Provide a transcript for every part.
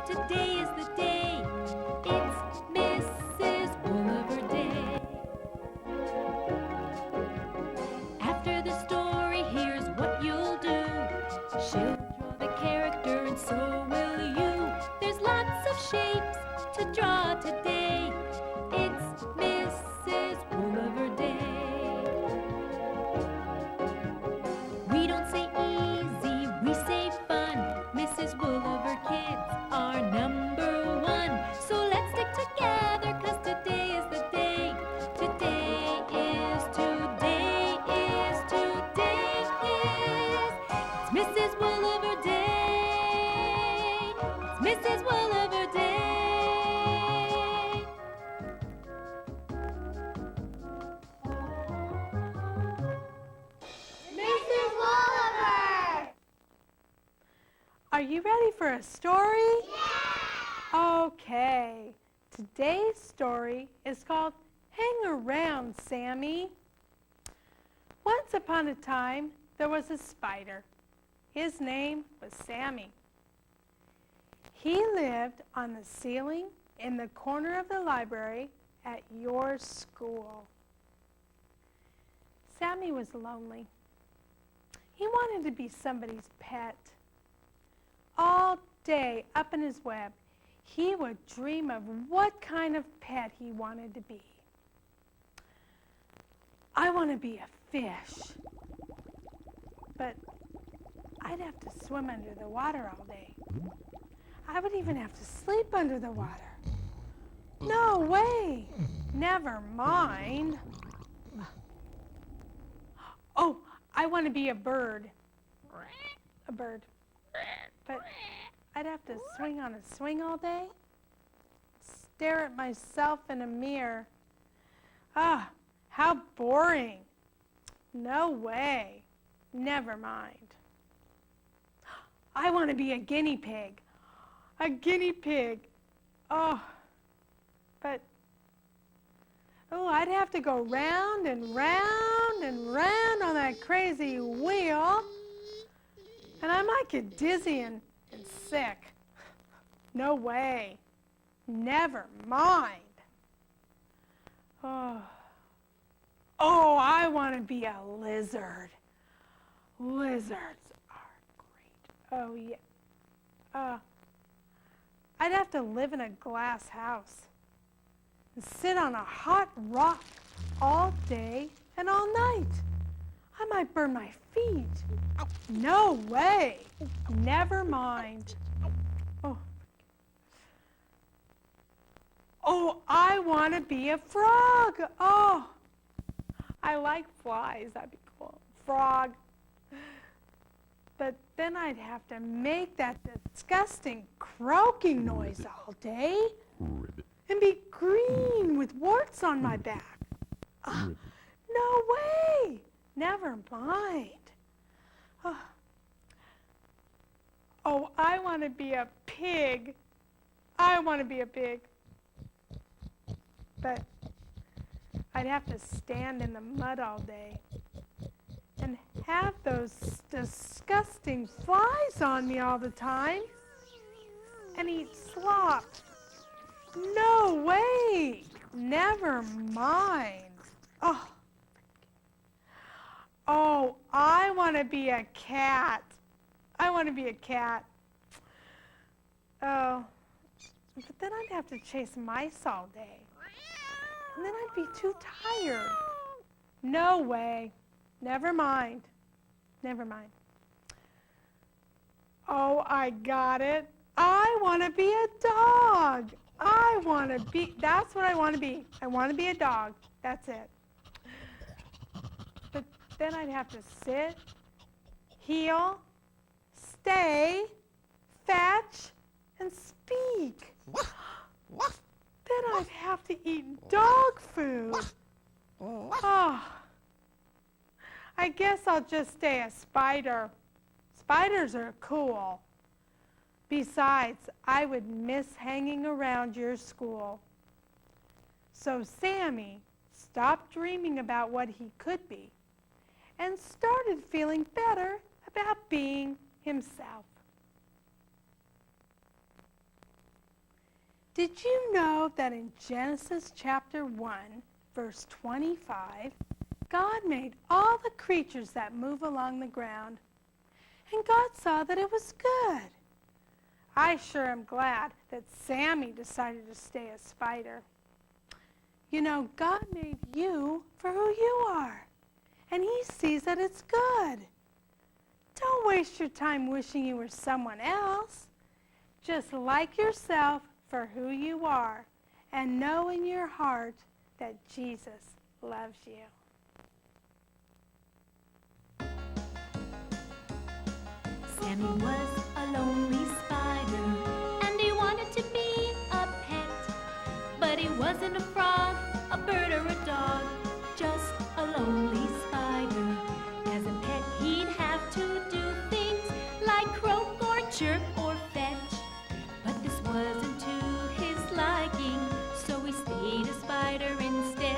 today is the day. It's Mrs. Wooliver Day. After the story, here's what you'll do. She'll draw the character and so will you. There's lots of shapes to draw today. It's Mrs. Wooliver Day. We don't say easy, we say fun. Mrs. WooleverKids are number one. So let's stick together, 'cause today is the day. Today is it's Mrs. Wooliver Day. It's Mrs. Wooliver Day. Mrs. Wooliver! Are you ready for a story? Yeah! Okay. Today's story is called Hang Around, Sammy. Once upon a time, there was a spider. His name was Sammy. He lived on the ceiling in the corner of the library at your school. Sammy was lonely. He wanted to be somebody's pet. All day up in his web, he would dream of what kind of pet he wanted to be. I want to be a fish, but I'd have to swim under the water all day. I would even have to sleep under the water. No way! Never mind. Oh, I want to be a bird. A bird. But I'd have to swing on a swing all day, stare at myself in a mirror. Ah, how boring. No way. Never mind. I want to be a guinea pig. A guinea pig. Oh, but, I'd have to go round and round and round on that crazy wheel. And I might get dizzy and sick. No way. Never mind. Oh, I want to be a lizard. Lizards are great. Oh, yeah. I'd have to live in a glass house and sit on a hot rock all day and all night. I might burn my feet. No way. Never mind. Oh, I want to be a frog. Oh, I like flies. That'd be cool. Frog. But then I'd have to make that disgusting croaking noise all day and be green with warts on my back. No way. Never mind. Oh, I want to be a pig. I want to be a pig. But I'd have to stand in the mud all day and have those disgusting flies on me all the time and eat slop. No way. Never mind. Oh, I want to be a cat. I want to be a cat. Oh, but then I'd have to chase mice all day. And then I'd be too tired. No way. Never mind. Never mind. Oh, I got it. I want to be a dog. That's what I want to be. I want to be a dog. That's it. But then I'd have to sit, heel, stay, fetch, and speak. Then I'd have to eat dog food. Oh, I guess I'll just stay a spider. Spiders are cool. Besides, I would miss hanging around your school. So Sammy stopped dreaming about what he could be and started feeling better about being himself. Did you know that in Genesis chapter 1, verse 25, God made all the creatures that move along the ground, and God saw that it was good. I sure am glad that Sammy decided to stay a spider. You know, God made you for who you are, and he sees that it's good. Don't waste your time wishing you were someone else. Just like yourself for who you are, and know in your heart that Jesus loves you. Sammy was a lonely spider, and he wanted to be a pet. But he wasn't a frog, a bird, or a dog, just a lonely spider. As a pet, he'd have to do things like croak or chirp or fetch. But this wasn't to his liking, so he stayed a spider instead.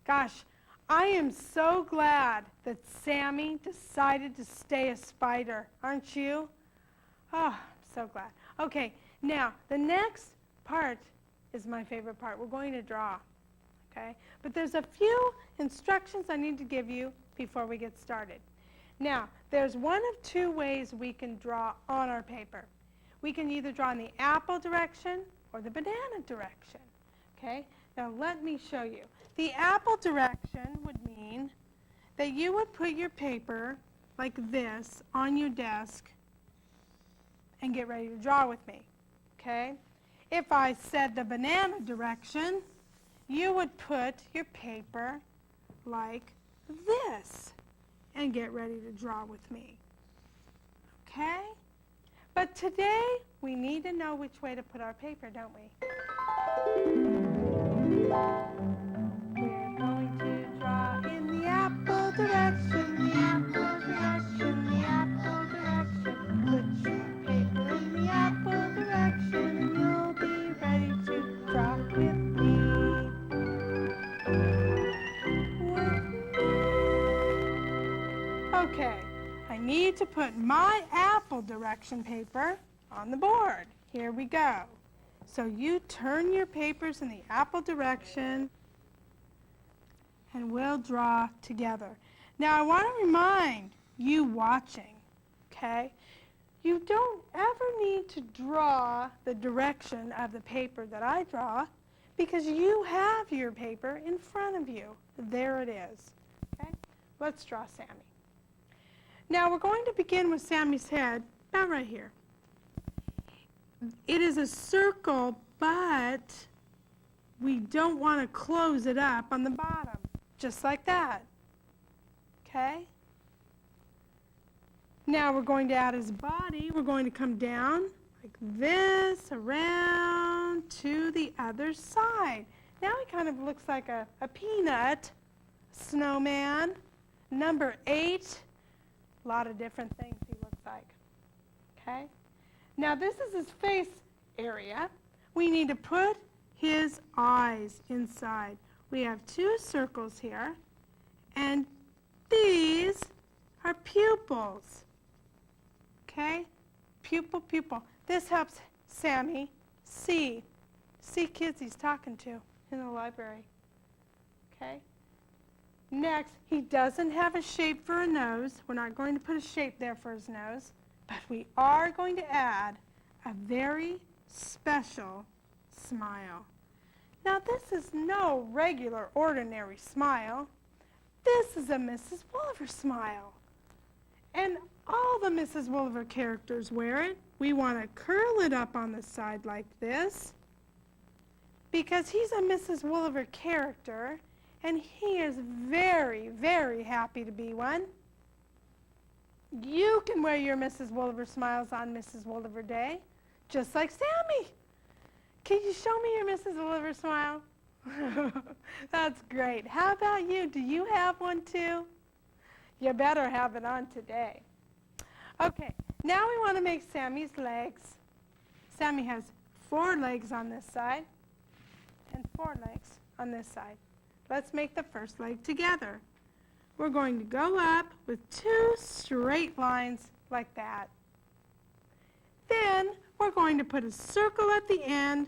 Gosh, I am so glad that Sammy decided to stay a spider, aren't you? Oh, I'm so glad. Okay, now the next part is my favorite part. We're going to draw, okay? But there's a few instructions I need to give you before we get started. Now, there's one of two ways we can draw on our paper. We can either draw in the apple direction or the banana direction, okay? Now let me show you. The apple direction would mean that you would put your paper like this on your desk and get ready to draw with me, okay? If I said the banana direction, you would put your paper like this and get ready to draw with me, okay? But today, we need to know which way to put our paper, don't we? We're going to draw in the apple direction, the apple direction, the apple direction. Put your paper in the apple direction, and you'll be ready to draw with me. Okay, I need to put my apple direction paper on the board. Here we go. So you turn your papers in the apple direction, and we'll draw together. Now I want to remind you watching, okay? You don't ever need to draw the direction of the paper that I draw because you have your paper in front of you. There it is, okay? Let's draw Sammy. Now we're going to begin with Sammy's head, about right here. It is a circle, but we don't want to close it up on the bottom, just like that, okay? Now we're going to add his body. We're going to come down like this, around to the other side. Now he kind of looks like a peanut, snowman. Number 8, a lot of different things he looks like, okay? Now this is his face area. We need to put his eyes inside. We have 2 circles here, and these are pupils, okay? Pupil, pupil. This helps Sammy see kids he's talking to in the library, okay? Next, he doesn't have a shape for a nose. We're not going to put a shape there for his nose, but we are going to add a very special smile. Now, this is no regular, ordinary smile. This is a Mrs. Woolver smile. And all the Mrs. Woolver characters wear it. We want to curl it up on the side like this because he's a Mrs. Woolver character, and he is very, very happy to be one. You can wear your Mrs. Woolver smiles on Mrs. Woolver Day, just like Sammy. Can you show me your Mrs. Woolver smile? That's great. How about you? Do you have one too? You better have it on today. Okay, now we want to make Sammy's legs. Sammy has 4 legs on this side and 4 legs on this side. Let's make the first leg together. We're going to go up with 2 straight lines like that. Then we're going to put a circle at the end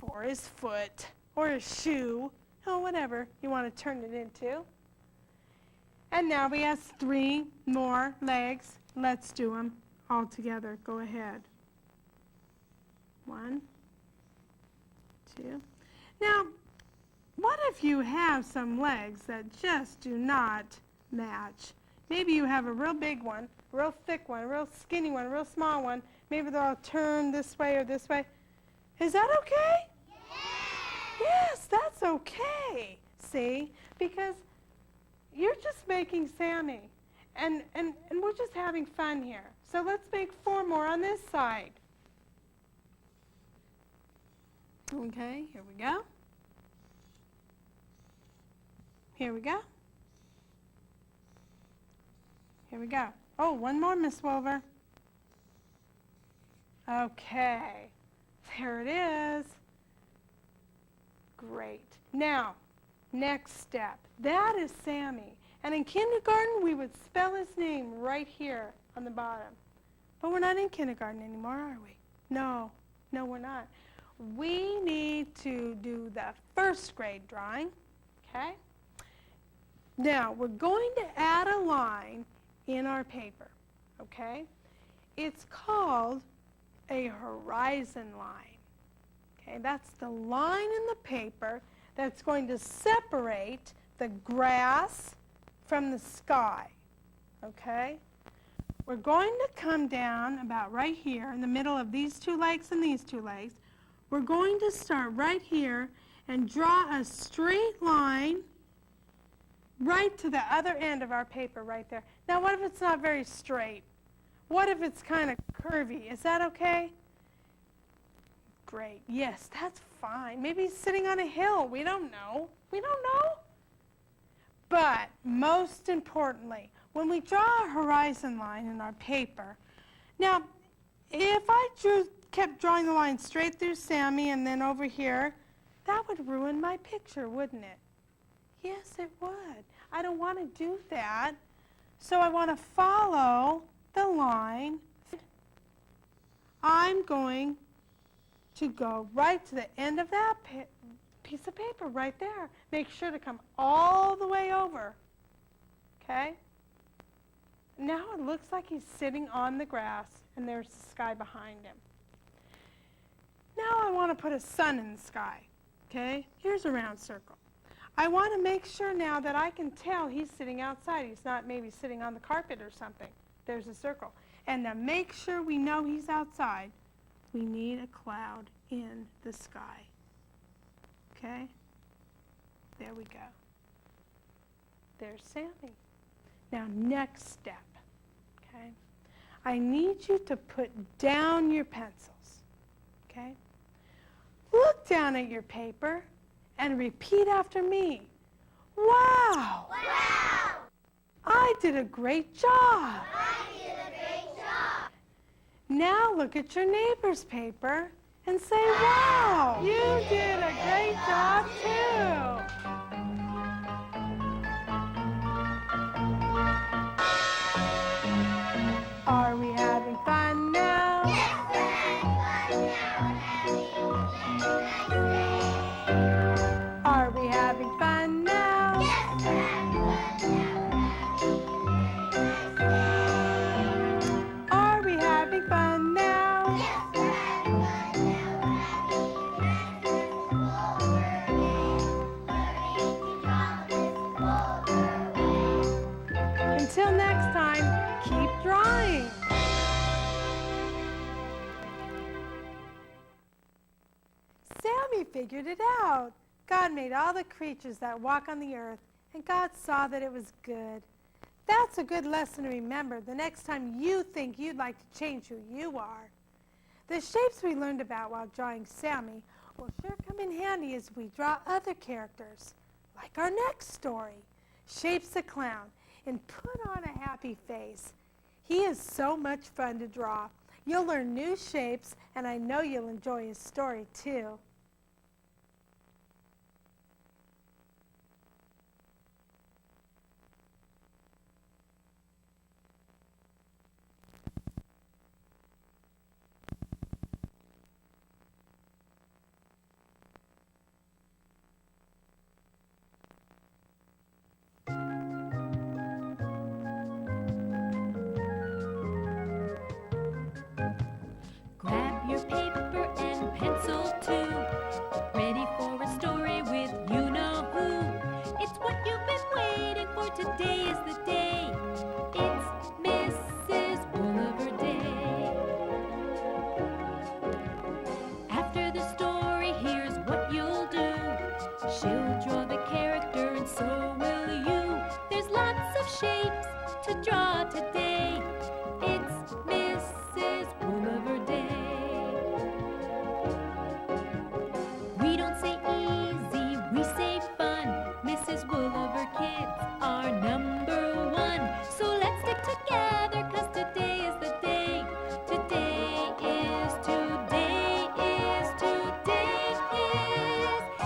for his foot or his shoe, or whatever you want to turn it into. And now we have 3 more legs. Let's do them all together. Go ahead. 1, 2. Now, what if you have some legs that just do not match? Maybe you have a real big one, a real thick one, a real skinny one, a real small one. Maybe they're all turned this way or this way. Is that okay? Yes, that's okay. See? Because you're just making Sammy. And we're just having fun here. So let's make 4 more on this side. Okay, here we go. Here we go. Here we go. Oh, one more, Miss Wolver. Okay, there it is. Great. Now, next step. That is Sammy. And in kindergarten, we would spell his name right here on the bottom. But we're not in kindergarten anymore, are we? No, we're not. We need to do the first grade drawing, okay? Now, we're going to add a line in our paper, okay? It's called a horizon line, okay? That's the line in the paper that's going to separate the grass from the sky, okay? We're going to come down about right here in the middle of these 2 legs and these 2 legs. We're going to start right here and draw a straight line right to the other end of our paper right there. Now, what if it's not very straight? What if it's kind of curvy? Is that okay? Great. Yes, that's fine. Maybe he's sitting on a hill. We don't know. We don't know. But most importantly, when we draw a horizon line in our paper, now, if I kept drawing the line straight through Sammy and then over here, that would ruin my picture, wouldn't it? Yes, it would. I don't want to do that. So I want to follow the line. I'm going to go right to the end of that piece of paper right there. Make sure to come all the way over. Okay? Now it looks like he's sitting on the grass and there's the sky behind him. Now I want to put a sun in the sky. Okay? Here's a round circle. I want to make sure now that I can tell he's sitting outside. He's not maybe sitting on the carpet or something. There's a circle. And to make sure we know he's outside, we need a cloud in the sky. Okay? There we go. There's Sammy. Now, next step. Okay? I need you to put down your pencils. Okay? Look down at your paper and repeat after me. Wow! Wow! I did a great job. I did a great job. Now look at your neighbor's paper and say, wow, you did a great job too. Are we having fun now? Yes, we're having fun now. Are we having fun now? Yes, we're having fun now. Are we having fun now? Yes, we're having fun now. Until next time, keep drawing. Sammy figured it out. God made all the creatures that walk on the earth, and God saw that it was good. That's a good lesson to remember the next time you think you'd like to change who you are. The shapes we learned about while drawing Sammy will sure come in handy as we draw other characters, like our next story, Shapes the Clown, and put on a happy face. He is so much fun to draw. You'll learn new shapes, and I know you'll enjoy his story too. Grab your paper and pencil too. Ready for a story with you-know-who. It's what you've been waiting for. Today is the day. It's Mrs. Woolliver Day. After the story, here's what you'll do. She'll draw the character and so will you. There's lots of shapes to draw today. It's Mrs. Woolliver Day. We don't say easy, we say fun. Mrs. WooleverKids are number one. So let's stick together, 'cause today is the day. Today is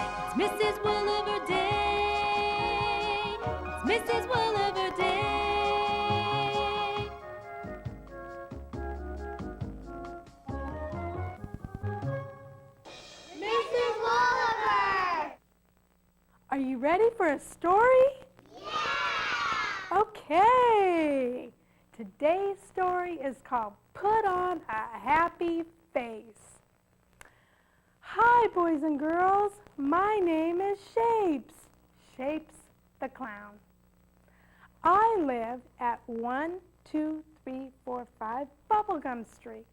it's Mrs. Woolliver Day. It's Mrs. Woolliver Day. Mrs. Woolliver! Are you ready for a story? Yeah! Okay. Today's story is called Put on a Happy Face. Hi, boys and girls. My name is Shapes. Shapes the Clown. I live at 12345 Bubblegum Street.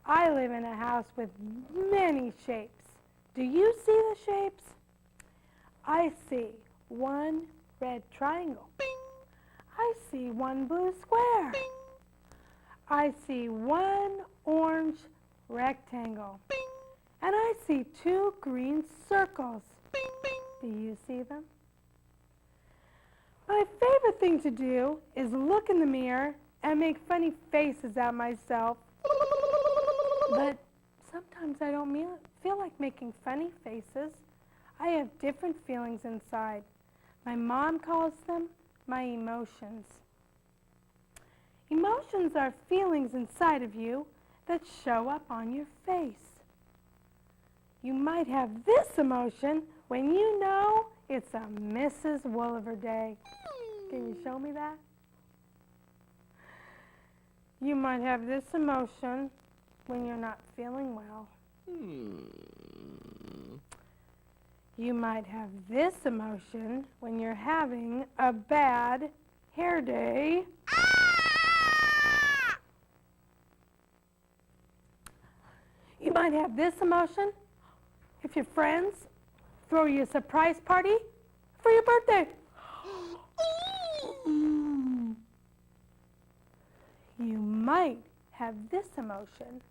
I live in a house with many shapes. Do you see the shapes? I see one red triangle. Bing. I see one blue square. Bing. I see one orange rectangle. Bing. And I see two green circles. Bing, bing. Do you see them? My favorite thing to do is look in the mirror and make funny faces at myself. But sometimes I don't feel like making funny faces. I have different feelings inside. My mom calls them my emotions. Emotions are feelings inside of you that show up on your face. You might have this emotion when you know it's a Mrs. Woolliver Day. Can you show me that? You might have this emotion when you're not feeling well. You might have this emotion when you're having a bad hair day. You might have this emotion if your friends throw you a surprise party for your birthday. You might have this emotion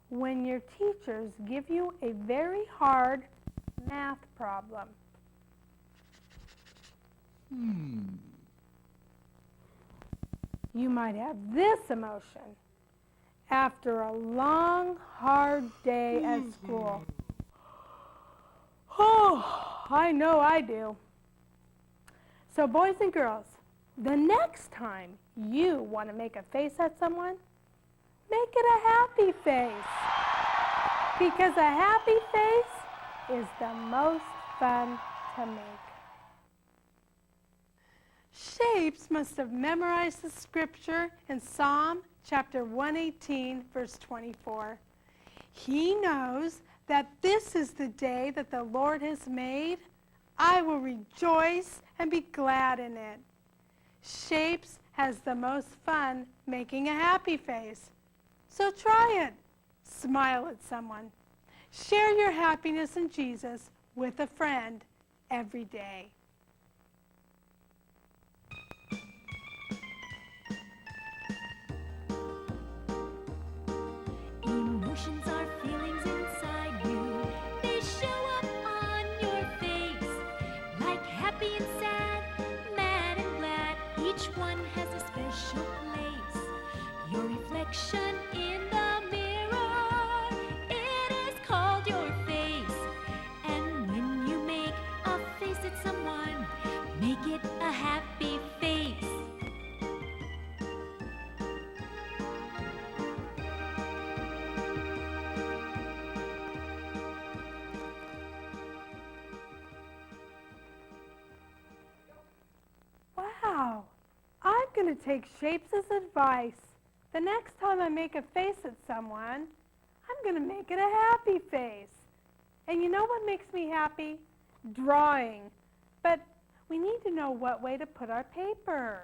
when your teachers give you a very hard math problem. You might have this emotion after a long, hard day at school. Oh, I know I do. So boys and girls, the next time you want to make a face at someone, make it a happy face. Because a happy face is the most fun to make. Shapes must have memorized the scripture in Psalm chapter 118, verse 24. He knows that this is the day that the Lord has made. I will rejoice and be glad in it. Shapes has the most fun making a happy face. So try it. Smile at someone. Share your happiness in Jesus with a friend every day. Emotions are feelings inside you. They show up on your face. Like happy and sad, mad and glad. Each one has a special place. going to take Shapes' advice. The next time I make a face at someone, I'm going to make it a happy face. And you know what makes me happy? Drawing. But we need to know what way to put our paper.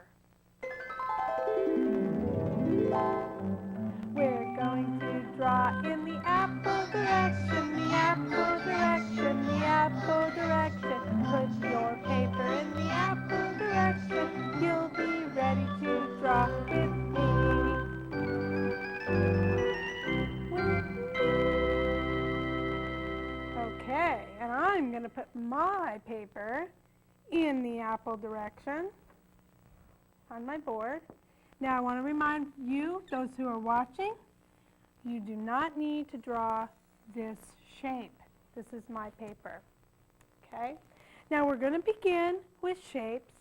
We're going to draw in the apple direction, the apple direction, the apple direction. Put your paper in the apple direction. You'll be ready to draw with me. Okay, and I'm going to put my paper in the apple direction on my board. Now I want to remind you, those who are watching, you do not need to draw this shape. This is my paper. Okay? Now we're going to begin with Shapes,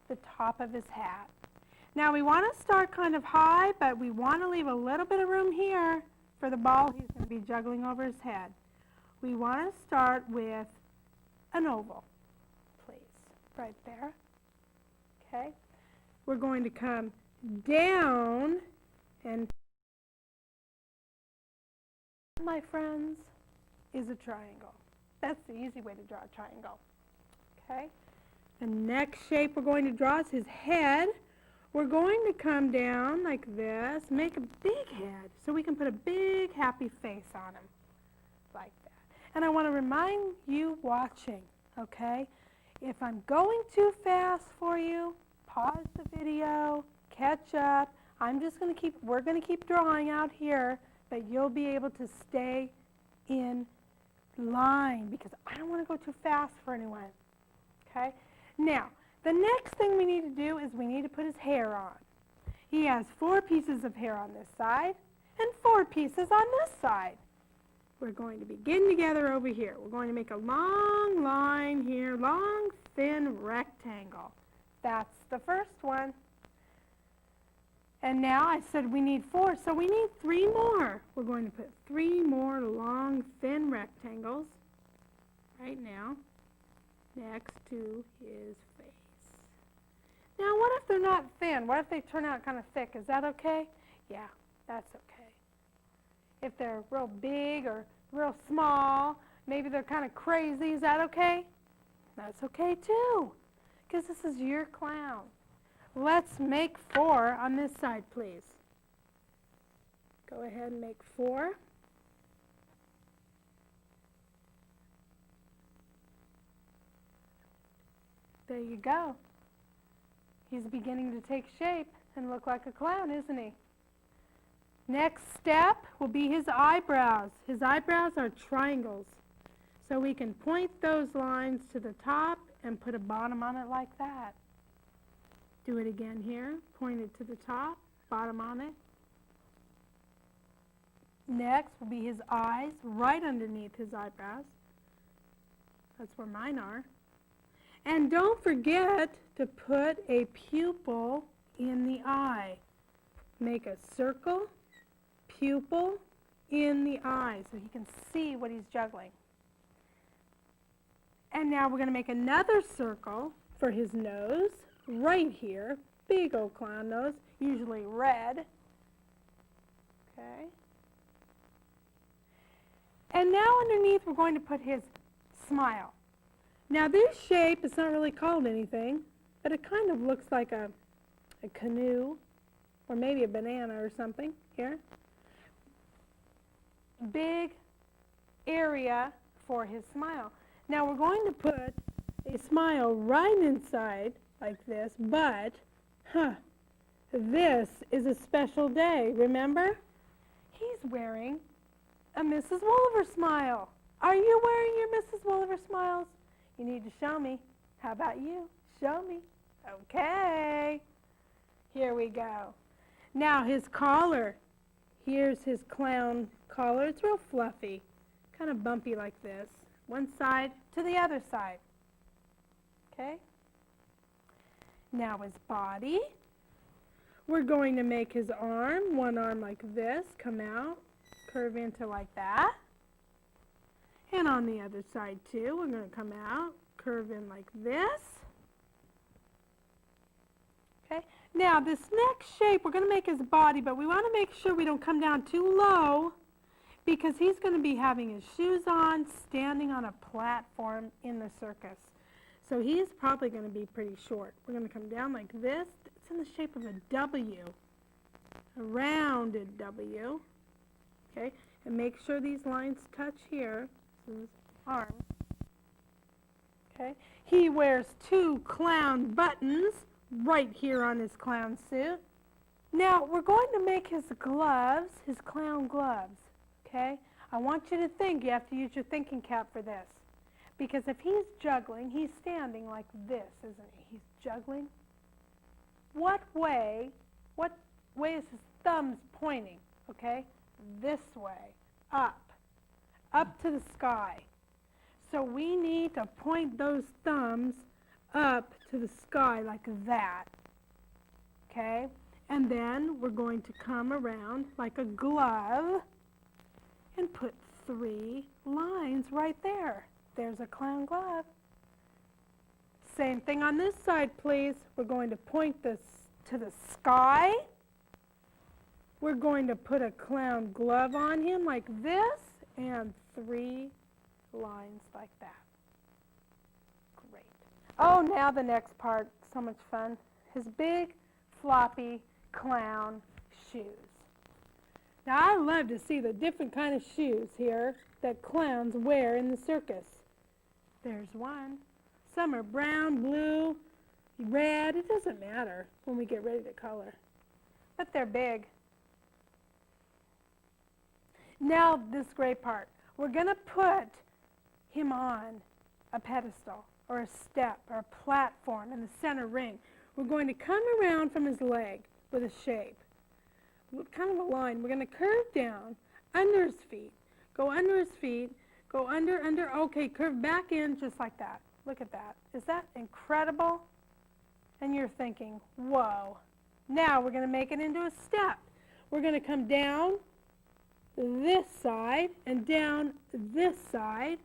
the top of his hat. Now we want to start kind of high, but we want to leave a little bit of room here for the ball he's going to be juggling over his head. We want to start with an oval, please, right there. Okay? We're going to come down, and my friends, is a triangle. That's the easy way to draw a triangle. Okay? The next shape we're going to draw is his head. We're going to come down like this, make a big head so we can put a big happy face on him, like that. And I want to remind you watching, okay? If I'm going too fast for you, pause the video, catch up. We're going to keep drawing out here, but you'll be able to stay in line because I don't want to go too fast for anyone. Okay? Now, the next thing we need to do is we need to put his hair on. He has 4 pieces of hair on this side and 4 pieces on this side. We're going to begin together over here. We're going to make a long line here, long, thin rectangle. That's the first one. And now I said we need 4, so we need 3 more. We're going to put 3 more long, thin rectangles right now next to his face. Now, what if they're not thin? What if they turn out kind of thick? Is that okay? Yeah, that's okay. If they're real big or real small, maybe they're kind of crazy, is that okay? That's okay too, because this is your clown. Let's make 4 on this side, please. Go ahead and make 4. There you go. He's beginning to take shape and look like a clown, isn't he? Next step will be his eyebrows. His eyebrows are triangles. So we can point those lines to the top and put a bottom on it like that. Do it again here. Point it to the top, bottom on it. Next will be his eyes, right underneath his eyebrows. That's where mine are. And don't forget to put a pupil in the eye. Make a circle, pupil in the eye so he can see what he's juggling. And now we're going to make another circle for his nose. Right here, big old clown nose, usually red. Okay. And now underneath we're going to put his smile. Now this shape is not really called anything, but it kind of looks like a canoe or maybe a banana or something here. Big area for his smile. Now we're going to put a smile right inside like this, but, this is a special day, remember? He's wearing a Mrs. Woolver smile. Are you wearing your Mrs. Woolver smiles? You need to show me. How about you? Show me. Okay. Here we go. Now his collar. Here's his clown collar. It's real fluffy, kind of bumpy like this. One side to the other side. Okay? Now his body. We're going to make his arm, one arm like this, come out, curve into like that. And on the other side too, we're going to come out, curve in like this. Okay? Now, this next shape, we're going to make his body, but we want to make sure we don't come down too low because he's going to be having his shoes on, standing on a platform in the circus. So he's probably going to be pretty short. We're going to come down like this. It's in the shape of a W, a rounded W. Okay, and make sure these lines touch here. This is his arm. Okay, he wears 2 clown buttons right here on his clown suit. Now, we're going to make his gloves, his clown gloves, okay? I want you to think. You have to use your thinking cap for this. Because if he's juggling, he's standing like this, isn't he? He's juggling. What way is his thumbs pointing, okay? This way, up to the sky. So we need to point those thumbs up to the sky like that, okay? And then we're going to come around like a glove and put 3 lines right there. There's a clown glove. Same thing on this side, please. We're going to point this to the sky. We're going to put a clown glove on him like this and 3 lines like that. Great. Oh, now the next part, so much fun. His big, floppy clown shoes. Now, I love to see the different kind of shoes here that clowns wear in the circus. There's one. Some are brown, blue, red. It doesn't matter when we get ready to color. But they're big. Now, this great part. We're going to put him on a pedestal or a step or a platform in the center ring. We're going to come around from his leg with a shape, kind of a line. We're going to curve down under his feet, go under his feet, go under, okay, curve back in just like that. Look at that. Is that incredible? And you're thinking, whoa. Now we're going to make it into a step. We're going to come down this side and down this side,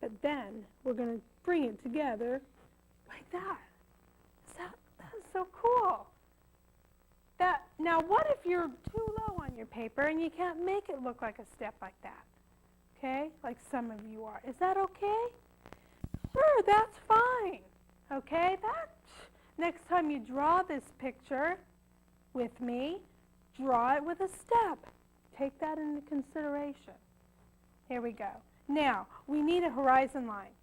but then we're going to bring it together like that. That's so cool. Now, what if you're too low on your paper and you can't make it look like a step like that? Okay, like some of you are. Is that okay? Sure, that's fine. Okay, next time you draw this picture with me, draw it with a step. Take that into consideration. Here we go. Now, we need a horizon line,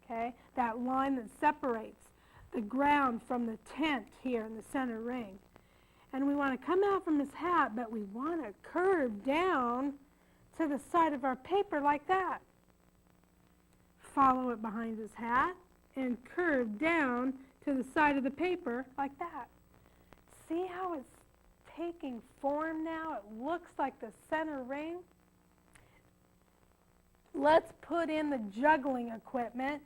okay? That line that separates the ground from the tent here in the center ring. And we want to come out from his hat, but we want to curve down to the side of our paper like that. Follow it behind his hat and curve down to the side of the paper like that. See how it's taking form now? It looks like the center ring. Let's put in the juggling equipment.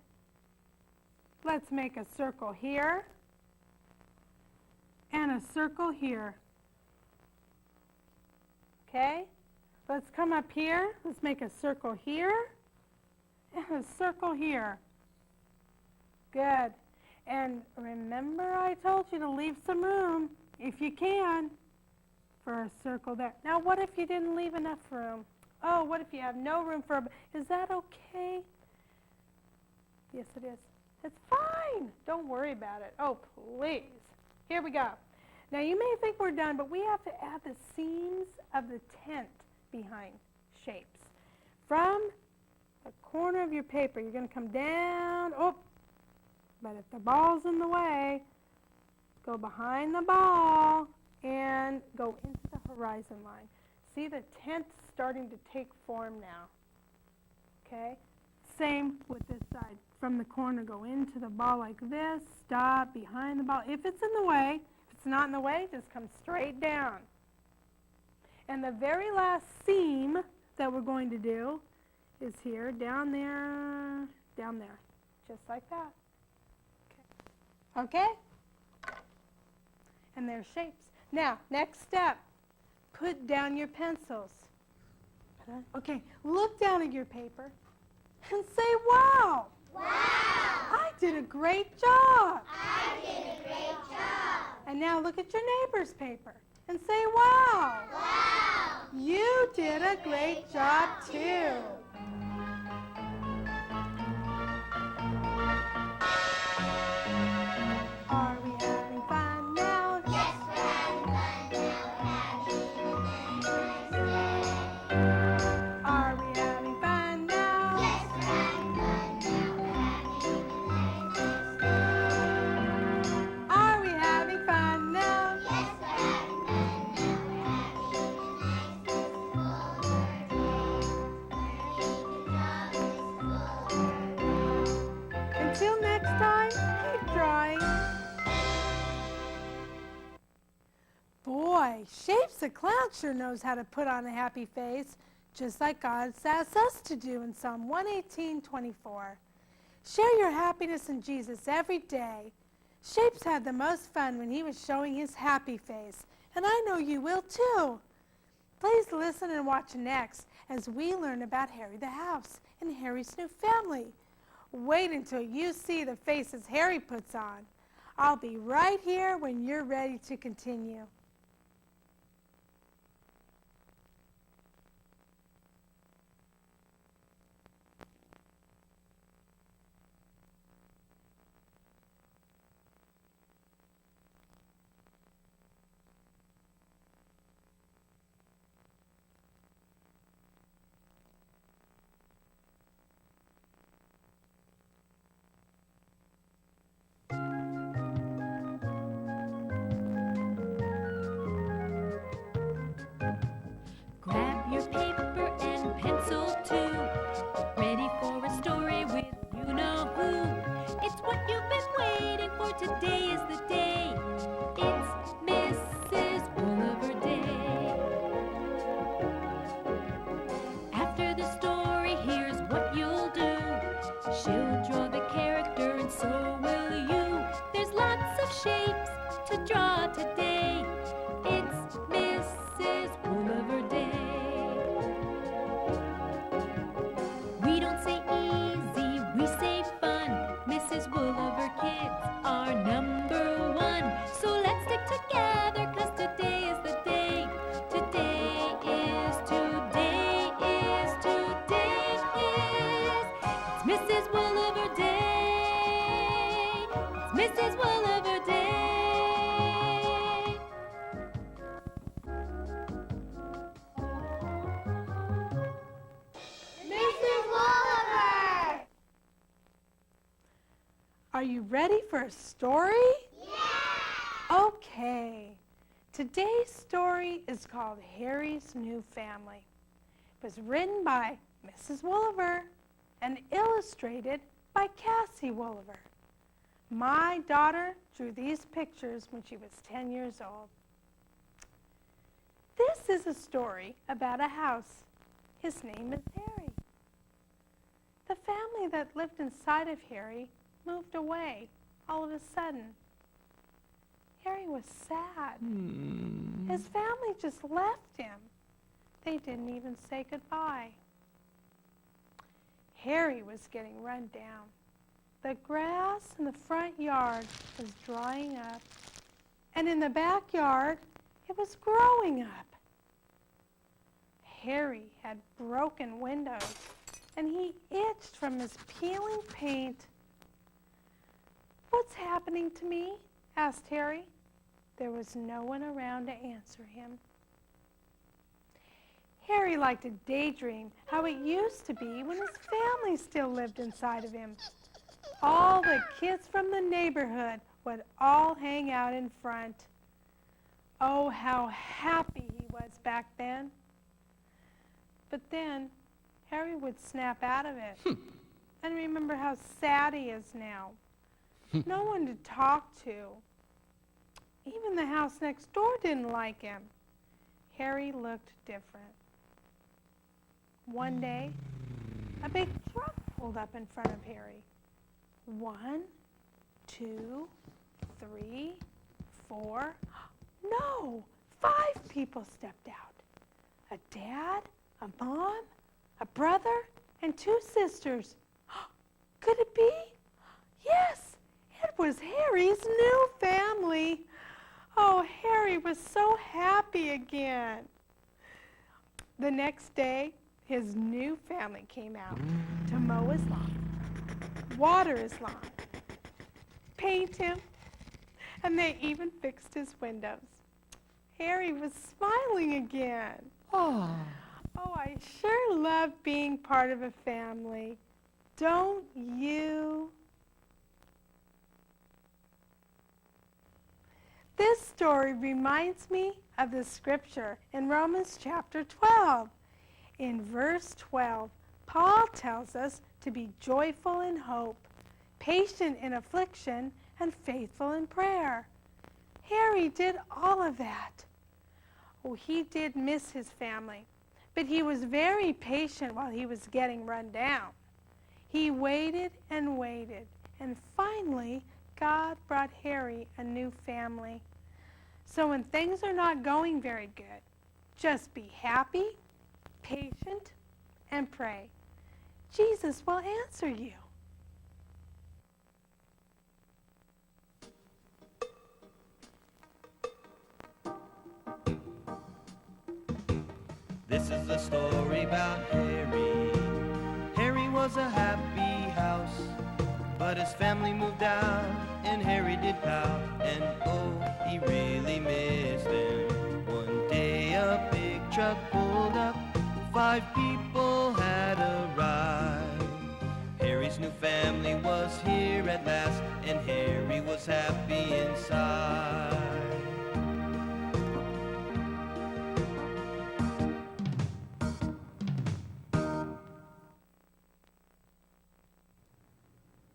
Let's make a circle here and a circle here. Okay? Let's come up here. Let's make a circle here and a circle here. Good. And remember I told you to leave some room, if you can, for a circle there. Now, what if you didn't leave enough room? Oh, what if you have no room for is that okay? Yes, it is. It's fine. Don't worry about it. Oh, please. Here we go. Now, you may think we're done, but we have to add the seams of the tent behind shapes. From the corner of your paper, you're going to come down. Oh, but if the ball's in the way, go behind the ball and go into the horizon line. See, the tent's starting to take form now. Okay? Same with this side. From the corner, go into the ball like this, stop behind the ball. If it's in the way, if it's not in the way, just come straight down. And the very last seam that we're going to do is here, down there, just like that. Okay? And there's shapes. Now, next step, put down your pencils. Okay, look down at your paper and say, wow. Wow! I did a great job. I did a great job. And now look at your neighbor's paper and say, wow. Wow. You did a great job too. Are we having fun now? Yes, we're having fun now. We're having a nice day. Are we having fun now? Yes, we're having fun now. We're having a nice day. Are we having fun now? Yes, we're having fun now. We're having a nice day. Very good job, Miss Fuller. Until next time, keep drawing. Boy, Shapes the Clown sure knows how to put on a happy face, just like God asks us to do in Psalm 118:24. Share your happiness in Jesus every day. Shapes had the most fun when he was showing his happy face, and I know you will too. Please listen and watch next as we learn about Harry the House and Harry's new family. Wait until you see the faces Harry puts on. I'll be right here when you're ready to continue. Grab your paper and pencil too. Ready for a story with you know who. It's what you've been waiting for. Today is the day. It's Mrs. Woolver Day. After the story, here's what you'll do. She'll draw the character and so will you. There's lots of shapes to draw today. It's Mrs. Woolver Day. We don't say easy, we say fun. Mrs. WooleverKids are number one. So let's stick together, 'cause today is the day. Today is it's Mrs. Woolver Day. It's Mrs. Woolver Day. Mrs. Woolver! Are you ready for a story? Yeah! Okay. Today's story is called Harry's New Family. It was written by Mrs. Woolver and illustrated by Cassie Woolver. My daughter drew these pictures when she was 10 years old. This is a story about a house. His name is Harry. The family that lived inside of Harry moved away all of a sudden. Harry was sad. His family just left him. They didn't even say goodbye. Harry was getting run down. The grass in the front yard was drying up, and in the backyard, it was growing up. Harry had broken windows, and he itched from his peeling paint. "What's happening to me?" asked Harry. There was no one around to answer him. Harry liked to daydream how it used to be when his family still lived inside of him. All the kids from the neighborhood would all hang out in front. Oh, how happy he was back then. But then Harry would snap out of it and remember how sad he is now. No one to talk to. Even the house next door didn't like him. Harry looked different. One day, a big truck pulled up in front of Harry. 1, 2, 3, 4. No, 5 people stepped out. A dad, a mom, a brother, and 2 sisters. Could it be? Yes, it was Harry's new family. Oh, Harry was so happy again. The next day, his new family came out to mow his lawn, water his lawn, paint him, and they even fixed his windows. Harry was smiling again. Oh. Oh, I sure love being part of a family. Don't you? This story reminds me of the scripture in Romans chapter 12. In verse 12, Paul tells us to be joyful in hope, patient in affliction, and faithful in prayer. Harry did all of that. Oh, he did miss his family, but he was very patient while he was getting run down. He waited and waited, and finally, God brought Harry a new family. So when things are not going very good, just be happy, patient, and pray. Jesus will answer you. This is a story about Harry. Harry was a happy house, but his family moved out, and Harry did pout, and oh, he really missed them. One day a big truck pulled up, 5 people had arrived. Harry's new family was here at last, and Harry was happy inside.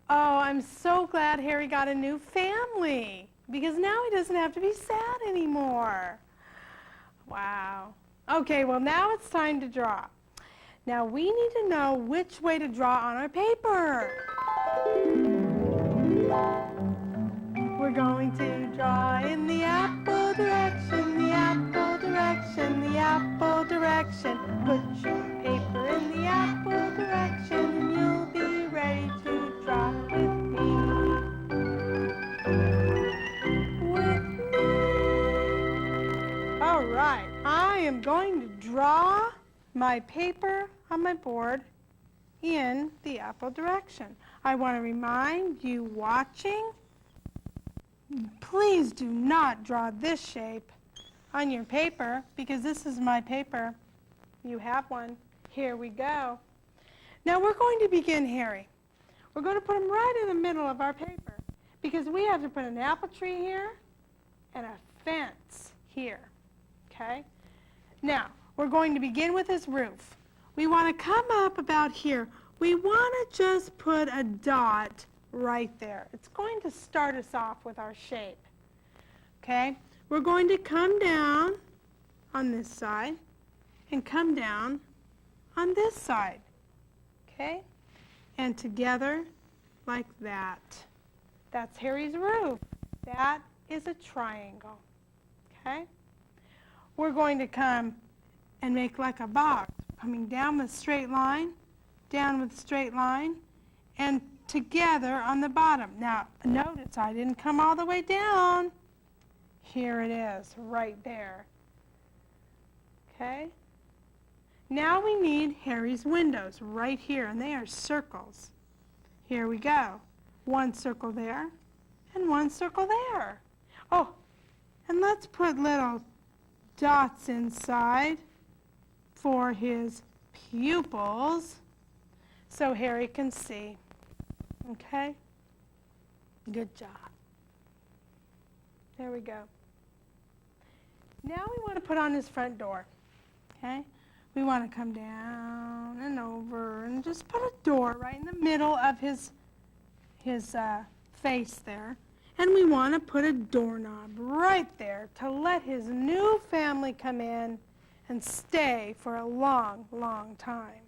Oh, I'm so glad Harry got a new family, because now he doesn't have to be sad anymore. Wow. Okay, well now it's time to draw. Now we need to know which way to draw on our paper. We're going to draw in the apple direction, the apple direction, the apple direction. Put your paper in the apple direction and you'll be ready to draw with me. With me. All right, I am going to draw my paper on my board in the apple direction. I want to remind you watching, please do not draw this shape on your paper, because this is my paper. You have one. Here we go. Now we're going to begin Harry. We're going to put him right in the middle of our paper, because we have to put an apple tree here and a fence here, okay? Now, we're going to begin with his roof. We want to come up about here. We want to just put a dot right there. It's going to start us off with our shape, okay? We're going to come down on this side and come down on this side, okay? And together like that. That's Harry's roof. That is a triangle, okay? We're going to come and make like a box, coming down with a straight line, down with a straight line, and together on the bottom. Now, notice I didn't come all the way down. Here it is, right there. Okay? Now we need Harry's windows right here, and they are circles. Here we go. One circle there, and one circle there. Oh, and let's put little dots inside for his pupils so Harry can see. Okay? Good job. There we go. Now we want to put on his front door. Okay? We want to come down and over and just put a door right in the middle of his face there. And we want to put a doorknob right there to let his new family come in and stay for a long, long time.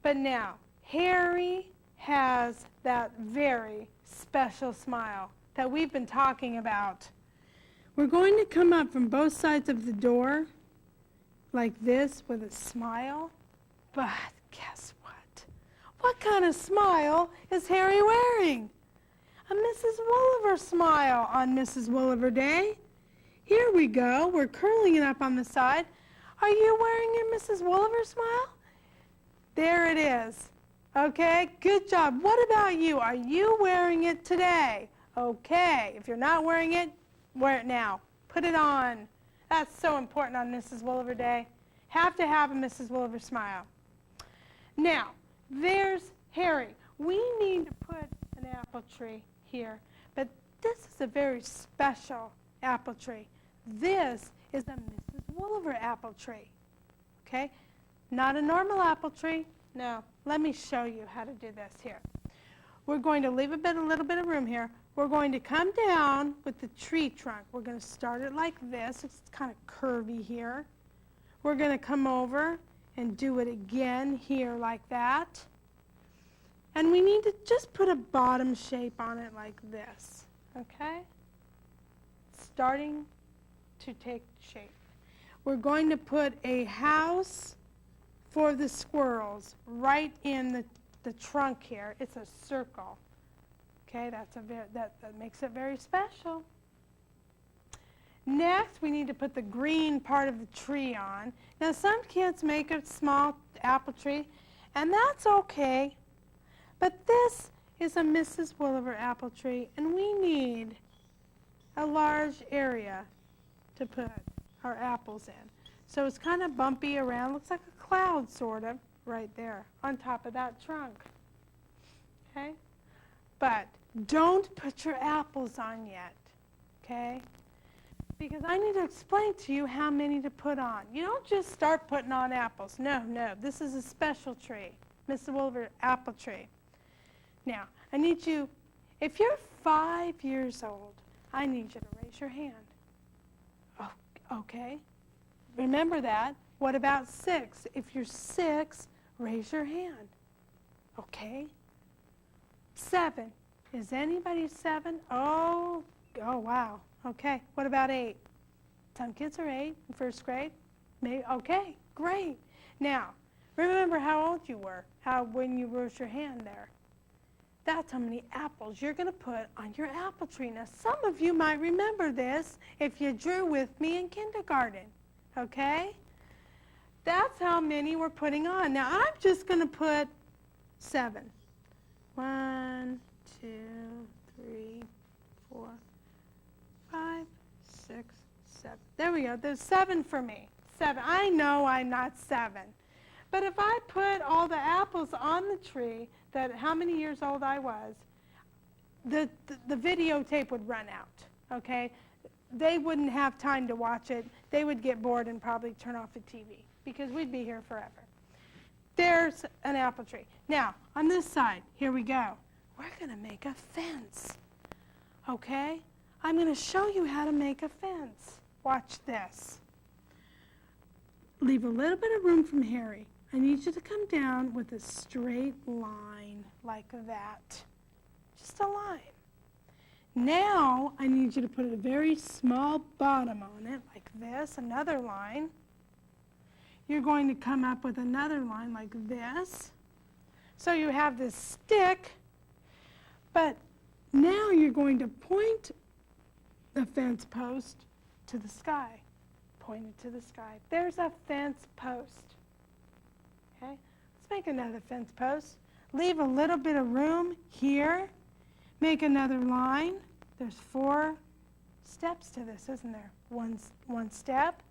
But now, Harry has that very special smile that we've been talking about. We're going to come up from both sides of the door like this with a smile. But guess what? What kind of smile is Harry wearing? a Mrs. Wooliver smile on Mrs. Wooliver Day. Here we go. We're curling it up on the side. Are you wearing your Mrs. Wooliver smile? There it is. Okay, good job. What about you? Are you wearing it today? Okay, if you're not wearing it, wear it now. Put it on. That's so important on Mrs. Wooliver Day. Have to have a Mrs. Wooliver smile. Now, there's Harry. We need to put an apple tree here, but this is a very special apple tree. This is a Mrs. Wooliver apple tree, okay? Not a normal apple tree. No, let me show you how to do this here. We're going to leave a little bit of room here. We're going to come down with the tree trunk. We're going to start it like this. It's kind of curvy here. We're going to come over and do it again here like that. And we need to just put a bottom shape on it like this, okay? Starting to take shape. We're going to put a house for the squirrels right in the trunk here. It's a circle. Okay, that makes it very special. Next, we need to put the green part of the tree on. Now, some kids make a small apple tree, and that's okay. But this is a Mrs. Wooliver apple tree, and we need a large area to put our apples in. So it's kind of bumpy around. Looks like a cloud, sort of, right there on top of that trunk. Okay? But don't put your apples on yet, okay? Because I need to explain to you how many to put on. You don't just start putting on apples. No, no. This is a special tree, Mrs. Wooliver apple tree. Now, I need you, if you're 5 years old, I need you to raise your hand. Oh, okay. Remember that. What about 6? If you're 6, raise your hand. Okay. 7. Is anybody 7? Oh, wow. Okay. What about 8? Some kids are 8 in first grade. Maybe. Okay, great. Now, remember how old you were, when you raised your hand there. That's how many apples you're going to put on your apple tree. Now, some of you might remember this if you drew with me in kindergarten, okay? That's how many we're putting on. Now, I'm just going to put 7. 1, 2, 3, 4, 5, 6, 7. There we go. There's 7 for me. 7. I know I'm not 7. But if I put all the apples on the tree, how many years old I was, the videotape would run out, okay? They wouldn't have time to watch it. They would get bored and probably turn off the TV because we'd be here forever. There's an apple tree. Now, on this side, here we go. We're going to make a fence, okay? I'm going to show you how to make a fence. Watch this. Leave a little bit of room from Harry. I need you to come down with a straight line like that. Just a line. Now, I need you to put a very small bottom on it like this, another line. You're going to come up with another line like this. So you have this stick, but now you're going to point the fence post to the sky. Point it to the sky. There's a fence post. Okay, let's make another fence post. Leave a little bit of room here. Make another line. There's 4 steps to this, isn't there? One step.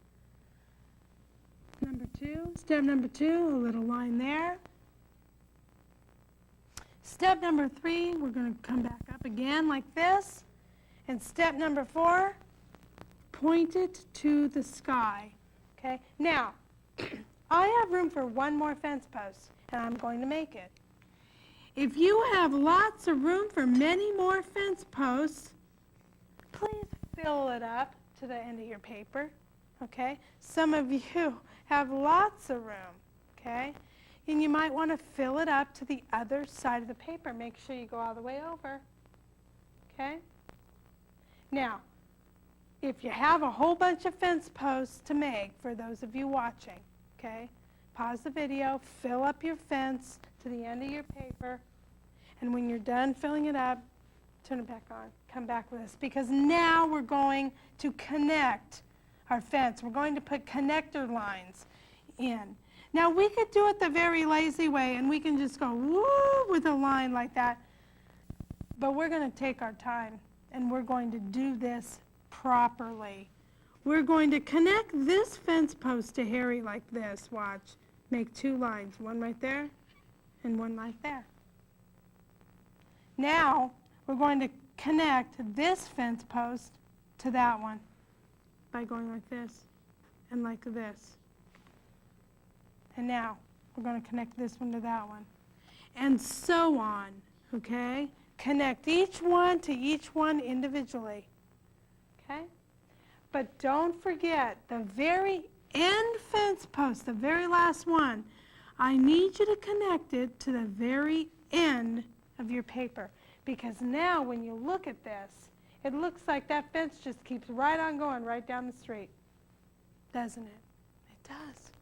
Number 2. Step number 2, a little line there. Step number 3, we're going to come back up again like this. And step number 4, point it to the sky. Okay, now, I have room for 1 more fence post, and I'm going to make it. If you have lots of room for many more fence posts, please fill it up to the end of your paper, okay? Some of you have lots of room, okay? And you might want to fill it up to the other side of the paper. Make sure you go all the way over, okay? Now, if you have a whole bunch of fence posts to make, for those of you watching, okay, pause the video, fill up your fence to the end of your paper, and when you're done filling it up, turn it back on, come back with us, because now we're going to connect our fence. We're going to put connector lines in. Now we could do it the very lazy way, and we can just go woo with a line like that, but we're going to take our time, and we're going to do this properly. We're going to connect this fence post to Harry like this, watch. Make 2 lines, one right there and one right there. Now, we're going to connect this fence post to that one by going like this and like this. And now, we're going to connect this one to that one. And so on, okay? Connect each one to each one individually, okay? But don't forget, the very end fence post, the very last one, I need you to connect it to the very end of your paper. Because now when you look at this, it looks like that fence just keeps right on going right down the street. Doesn't it? It does.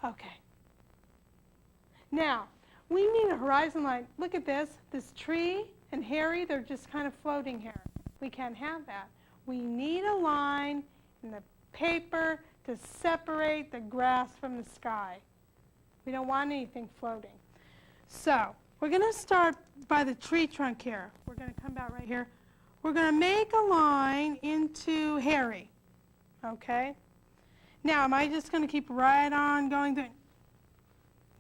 Okay. Now, we need a horizon line. Look at this. This tree and Harry, they're just kind of floating here. We can't have that. We need a line in the paper to separate the grass from the sky. We don't want anything floating. So we're going to start by the tree trunk here. We're going to come out right here. We're going to make a line into Harry. Okay? Now, am I just going to keep right on going through?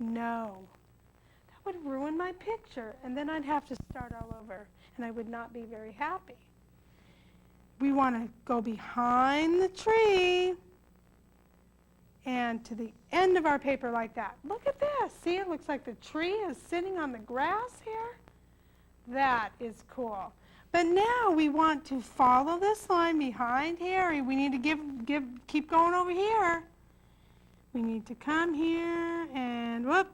No. That would ruin my picture, and then I'd have to start all over, and I would not be very happy. We want to go behind the tree and to the end of our paper like that. Look at this. See, it looks like the tree is sitting on the grass here. That is cool. But now we want to follow this line behind Harry. We need to keep going over here. We need to come here and whoop,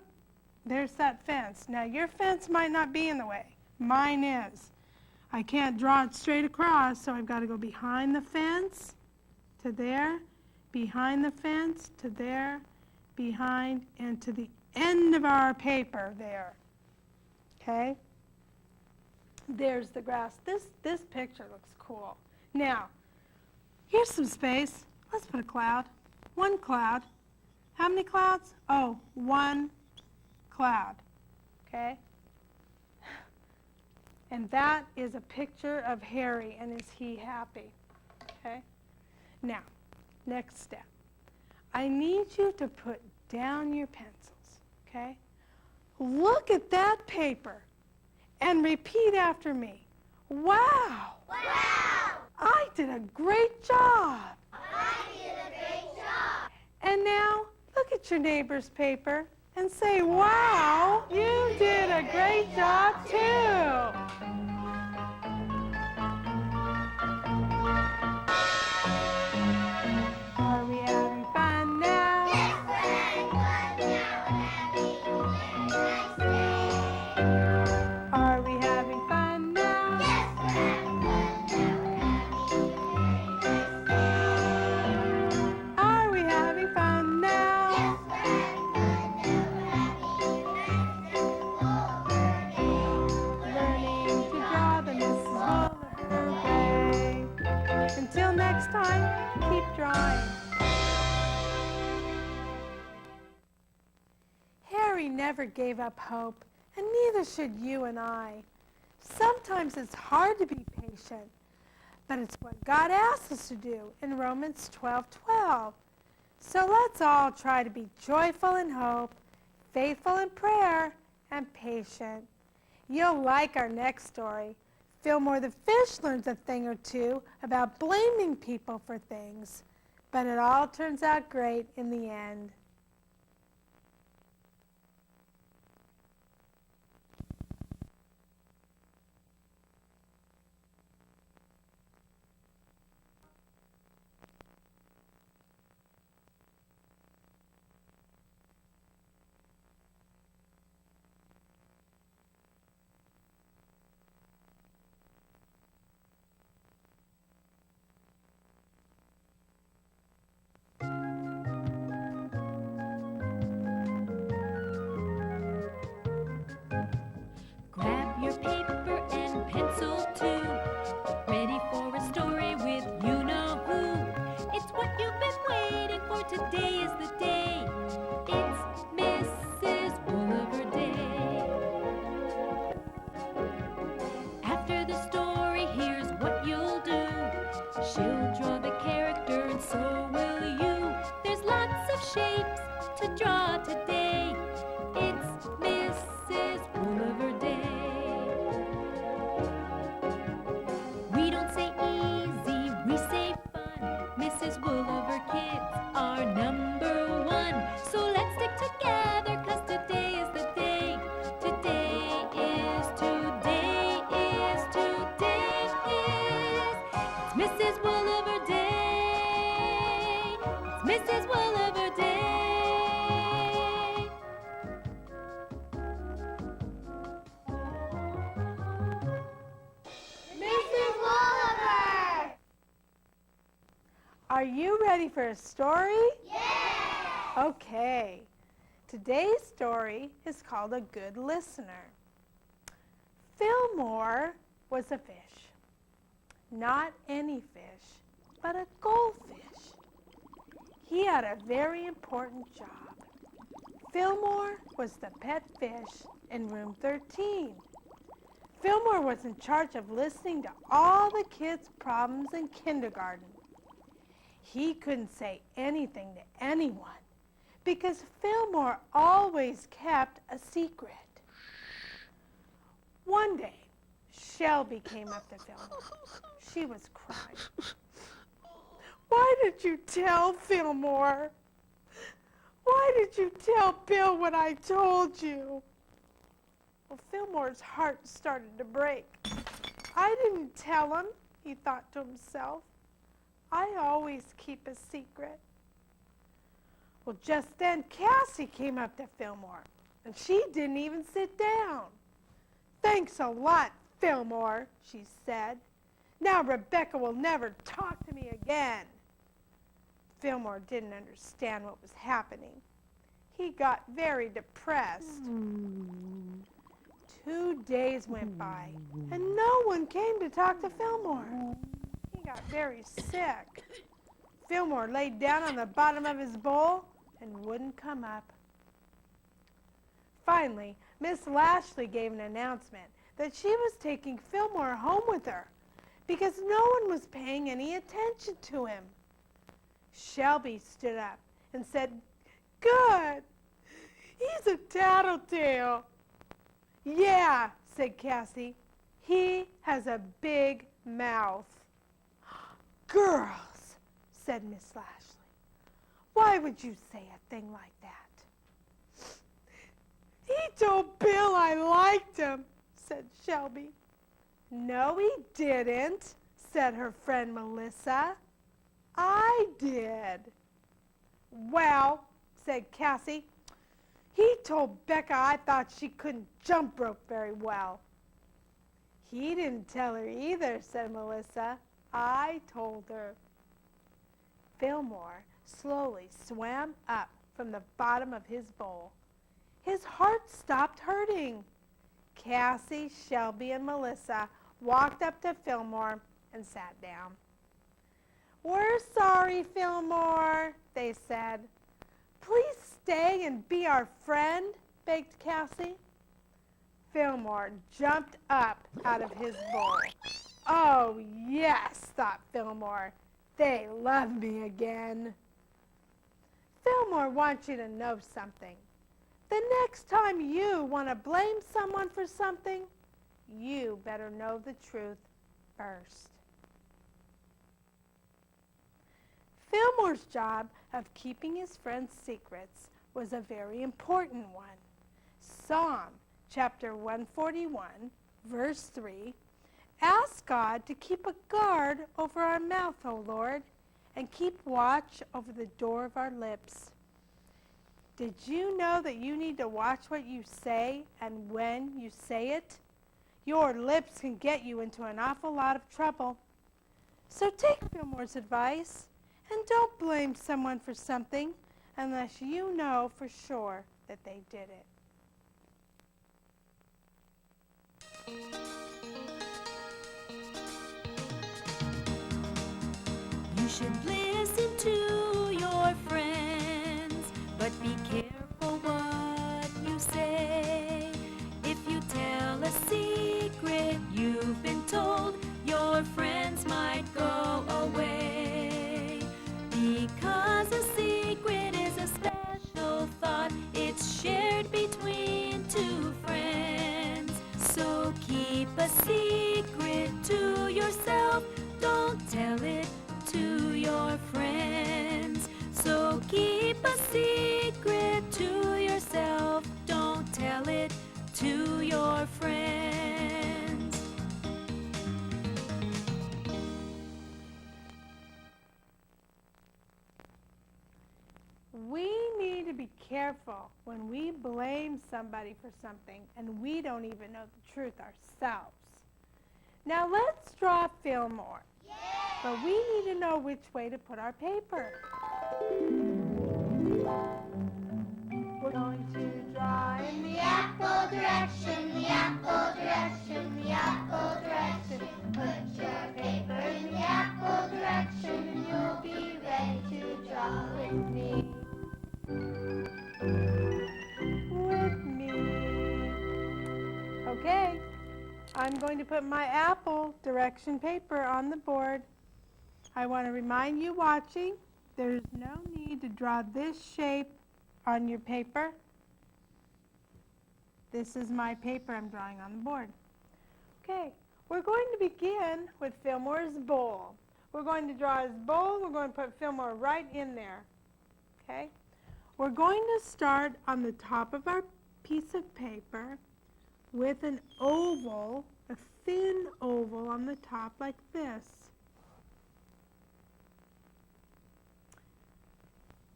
there's that fence. Now your fence might not be in the way. Mine is. I can't draw it straight across, so I've got to go behind the fence to there, behind the fence to there, behind, and to the end of our paper there. Okay? There's the grass. This picture looks cool. Now, here's some space. Let's put a cloud. One cloud. How many clouds? Oh, one cloud. Okay? And that is a picture of Harry, and is he happy? Okay? Now, next step. I need you to put down your pencils, okay? Look at that paper and repeat after me. Wow! Wow! I did a great job. I did a great job. And now, look at your neighbor's paper and say, wow, you did a great job too. Are we having fun now? Yes, we're having fun now. Having a nice day. Are we having fun now? Yes, we're having fun now. Having a nice day. Are we having fun now? Yes, we're having fun now. Having a nice and full day. Learning to draw the Mrs. Woolever way. Until next time, keep drawing. Harry never gave up hope, and neither should you and I. Sometimes it's hard to be patient, but it's what God asks us to do in Romans 12:12. So let's all try to be joyful in hope, faithful in prayer, and patient. You'll like our next story. Fillmore the fish learns a thing or two about blaming people for things, but it all turns out great in the end. today is the day. It's Mrs. Wooliver Day. After the story, here's what you'll do. She'll draw the character and so will you. There's lots of shapes to draw today. It's Mrs. Wooliver Day. We don't say easy, we say fun. Mrs. WooleverKids are number one. So let's stick together, 'cause today is the day. Today is it's Mrs. Wooliver Day. It's Mrs. Wooliver Day. Mrs. Wooliver! Are you ready for a story? Yeah! Okay. Today's story is called A Good Listener. Fillmore was a fish. Not any fish, but a goldfish. He had a very important job. Fillmore was the pet fish in room 13. Fillmore was in charge of listening to all the kids' problems in kindergarten. He couldn't say anything to anyone because Fillmore always kept a secret. One day, Shelby came up to Fillmore. She was crying. Why did you tell Fillmore? Why did you tell Bill what I told you? Well, Fillmore's heart started to break. I didn't tell him, he thought to himself. I always keep a secret. Well, just then Cassie came up to Fillmore, and she didn't even sit down. Thanks a lot, Fillmore, she said. Now Rebecca will never talk to me again. Fillmore didn't understand what was happening. He got very depressed. 2 days went by, and no one came to talk to Fillmore. He got very sick. Fillmore laid down on the bottom of his bowl and wouldn't come up. Finally, Miss Lashley gave an announcement that she was taking Fillmore home with her because no one was paying any attention to him. Shelby stood up and said, "Good, he's a tattletale." "Yeah," said Cassie, "he has a big mouth." "Girls," said Miss Lashley, "why would you say a thing like that?" "He told Bill I liked him," said Shelby. "No, he didn't," said her friend Melissa. "I did." "Well," said Cassie, "he told Becca I thought she couldn't jump rope very well." "He didn't tell her either," said Melissa. "I told her." Fillmore slowly swam up from the bottom of his bowl. His heart stopped hurting. Cassie, Shelby, and Melissa walked up to Fillmore and sat down. "We're sorry, Fillmore," they said. "Please stay and be our friend," begged Cassie. Fillmore jumped up out of his bowl. "Oh, yes," thought Fillmore. "They love me again." Fillmore wants you to know something. The next time you want to blame someone for something, you better know the truth first. Fillmore's job of keeping his friends' secrets was a very important one. Psalm chapter 141, verse 3, "Ask God to keep a guard over our mouth, O Lord, and keep watch over the door of our lips." Did you know that you need to watch what you say and when you say it? Your lips can get you into an awful lot of trouble. So take Fillmore's advice and don't blame someone for something unless you know for sure that they did it. You should listen to your friends. secret to yourself. Don't tell it to your friends. We need to be careful when we blame somebody for something and we don't even know the truth ourselves. Now let's draw Fillmore. But we need to know which way to put our paper. We're going to draw in the apple direction, the apple direction, the apple direction. Put your paper in the apple direction and you'll be ready to draw with me. With me. Okay, I'm going to put my apple direction paper on the board. I want to remind you watching, there's no need to draw this shape on your paper. This is my paper I'm drawing on the board. Okay, we're going to begin with Fillmore's bowl. We're going to draw his bowl. We're going to put Fillmore right in there. Okay, we're going to start on the top of our piece of paper with an oval, a thin oval on the top like this.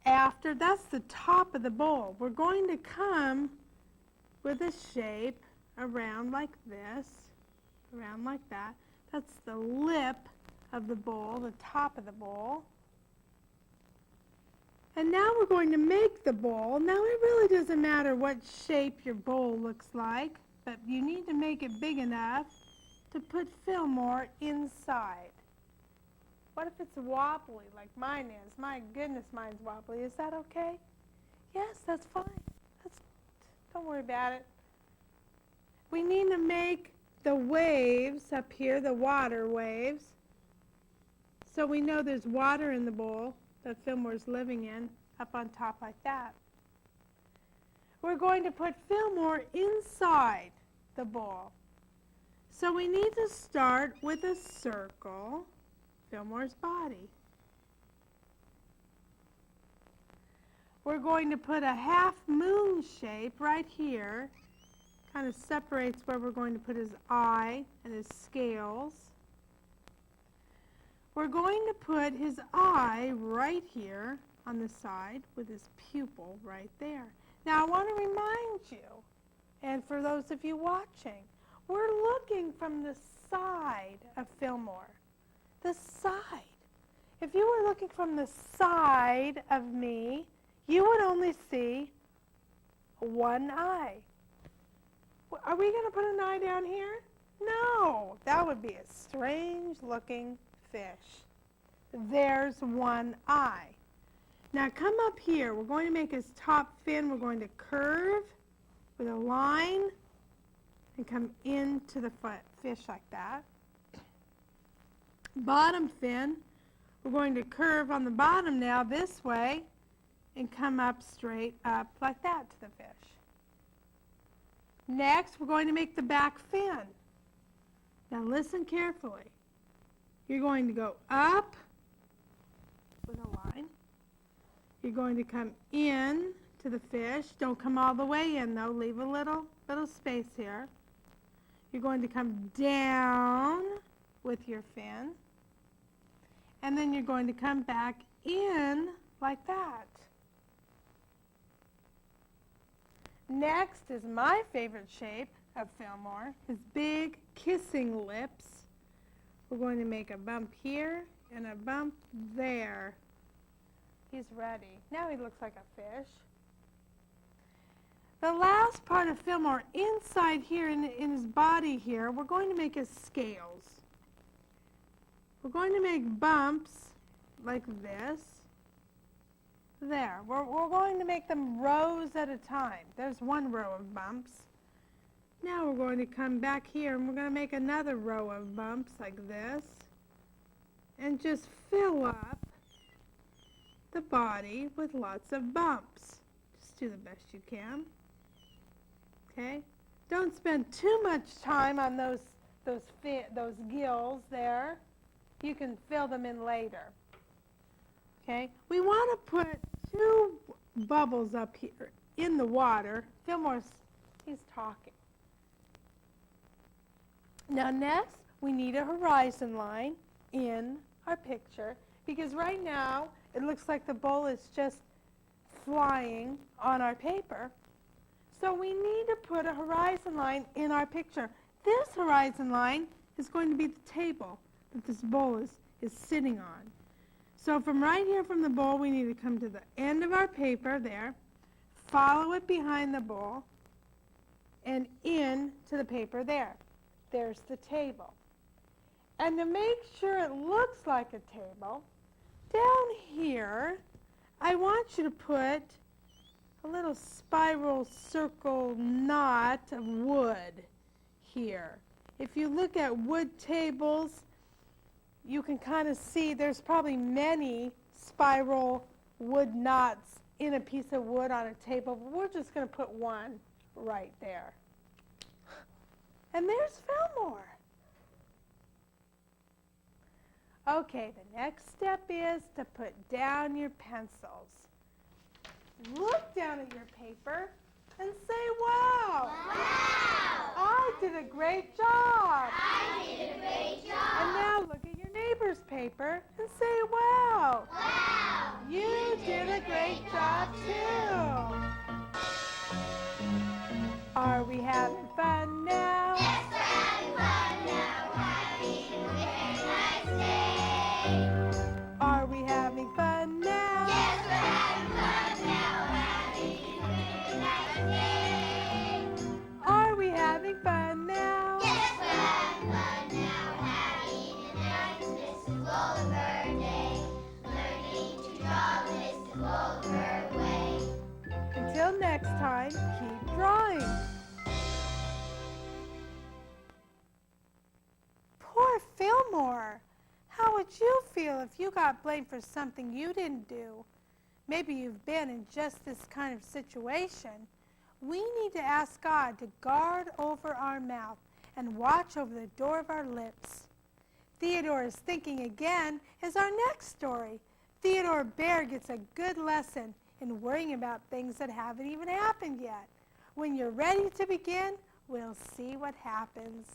After that's the top of the bowl, we're going to come with a shape around like this, around like that. That's the lip of the bowl, the top of the bowl. And now we're going to make the bowl. Now it really doesn't matter what shape your bowl looks like, but you need to make it big enough to put Fillmore inside. What if it's wobbly like mine is? My goodness, mine's wobbly. Is that okay? Yes, that's fine. Don't worry about it. We need to make the waves up here, the water waves, so we know there's water in the bowl that Fillmore's living in, up on top like that. We're going to put Fillmore inside the bowl. So we need to start with a circle. Fillmore's body. We're going to put a half moon shape right here. Kind of separates where we're going to put his eye and his scales. We're going to put his eye right here on the side with his pupil right there. Now I want to remind you, and for those of you watching, we're looking from the side of Fillmore. The side. If you were looking from the side of me, you would only see one eye. Are we going to put an eye down here? No, that would be a strange looking fish. There's one eye. Now come up here. We're going to make his top fin. We're going to curve with a line and come into the fish like that. Bottom fin, we're going to curve on the bottom now this way and come up straight up like that to the fish. Next, we're going to make the back fin. Now listen carefully. You're going to go up with a line. You're going to come in to the fish. Don't come all the way in though. Leave a little space here. You're going to come down with your fin. And then you're going to come back in like that. Next is my favorite shape of Fillmore, his big kissing lips. We're going to make a bump here and a bump there. He's ready. Now he looks like a fish. The last part of Fillmore, inside here in his body here, we're going to make his scales. We're going to make bumps like this. There. We're going to make them rows at a time. There's one row of bumps. Now we're going to come back here and we're going to make another row of bumps like this. And just fill up the body with lots of bumps. Just do the best you can. Okay? Don't spend too much time on those gills there. You can fill them in later. Okay? We want to put two bubbles up here in the water. He's talking. Now next, we need a horizon line in our picture because right now it looks like the bowl is just flying on our paper. So we need to put a horizon line in our picture. This horizon line is going to be the table that this bowl is sitting on. So from right here from the bowl, we need to come to the end of our paper there, follow it behind the bowl, and in to the paper there. There's the table. And to make sure it looks like a table, down here, I want you to put a little spiral circle knot of wood here. If you look at wood tables, you can kind of see there's probably many spiral wood knots in a piece of wood on a table, but we're just going to put one right there. And there's Fillmore. Okay, the next step is to put down your pencils. Look down at your paper and say, wow. Wow! I did a great job. I did a great job. And now look at your neighbor's paper and say, wow. Wow! You did a great job too. Are we having fun now? Yes, we're having fun now. Having a very nice day. Are we having fun now? Yes, we're having fun now. Having a very nice day. Are we having fun now? Yes, we're having fun now. Having a nice Mrs. Woolever day. Learning to draw Mrs. Woolever way. Until next time, keep drawing. Poor Fillmore. How would you feel if you got blamed for something you didn't do? Maybe you've been in just this kind of situation. We need to ask God to guard over our mouth and watch over the door of our lips. Theodore is Thinking Again is our next story. Theodore Bear gets a good lesson in worrying about things that haven't even happened yet. When you're ready to begin, we'll see what happens.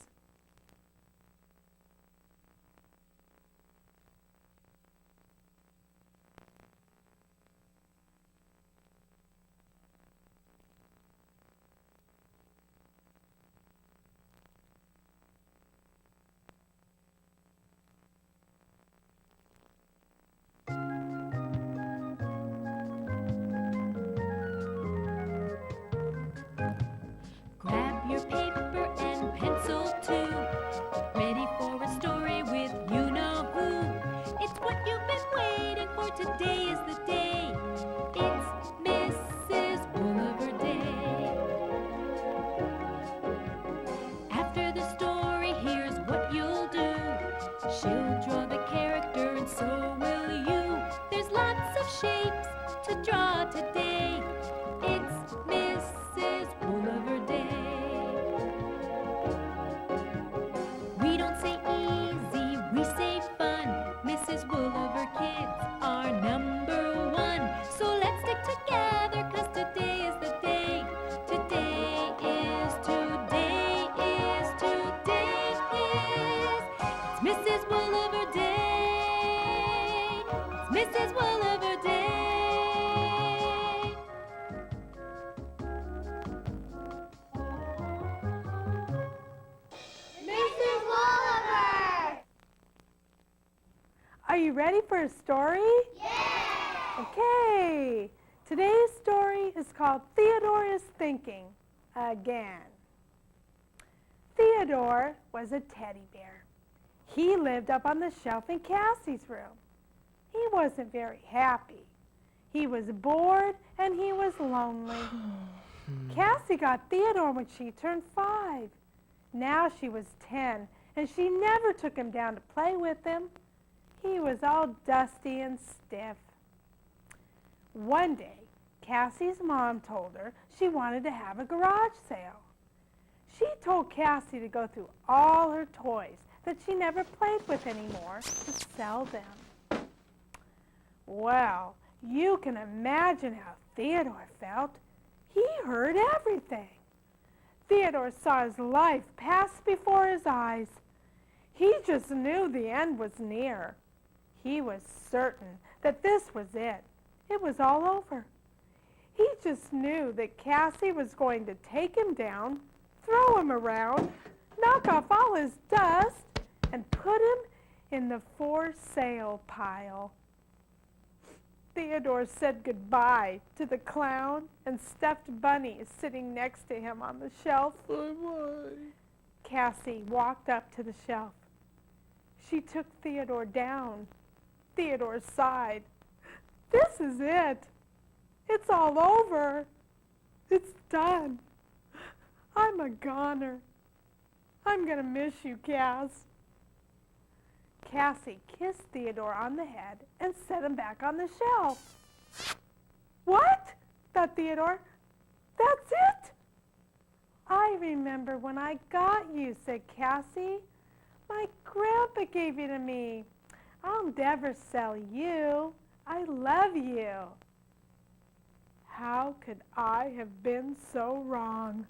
Grab your paper and pencil too. Ready for a story with you know who. It's what you've been waiting for. Today is the day. It's Mrs. Woolever Day. After the story, here's what you'll do. She'll draw the character and so will you. There's lots of shapes to draw today. It's Mrs. Woolever Day. We don't say easy, we say fun. Mrs. WooleverKids are number one. So let's stick together, 'cause today is the day. Today is it's Mrs. Woolever Day. It's Mrs. Woolever Day. Mrs. Woolever! Are you ready for a story? Yeah! Okay. Today's story is called Theodore is Thinking Again. Theodore was a teddy bear. He lived up on the shelf in Cassie's room. He wasn't very happy. He was bored and he was lonely. Cassie got Theodore when she turned 5. Now she was 10, and she never took him down to play with him. He was all dusty and stiff. One day, Cassie's mom told her she wanted to have a garage sale. She told Cassie to go through all her toys that she never played with anymore to sell them. Well, you can imagine how Theodore felt he heard everything. Theodore saw his life pass before his eyes. He just knew the end was near. He was certain that this was it. It was all over. He just knew that Cassie was going to take him down, throw him around, knock off all his dust, and put him in the for sale pile. Theodore said goodbye to the clown and stuffed bunny sitting next to him on the shelf. Bye-bye. Cassie walked up to the shelf. She took Theodore down. Theodore sighed. This is it. It's all over. It's done. I'm a goner. I'm going to miss you, Cass. Cassie kissed Theodore on the head and set him back on the shelf. What? Thought Theodore. That's it? I remember when I got you, said Cassie. My grandpa gave you to me. I'll never sell you. I love you. How could I have been so wrong?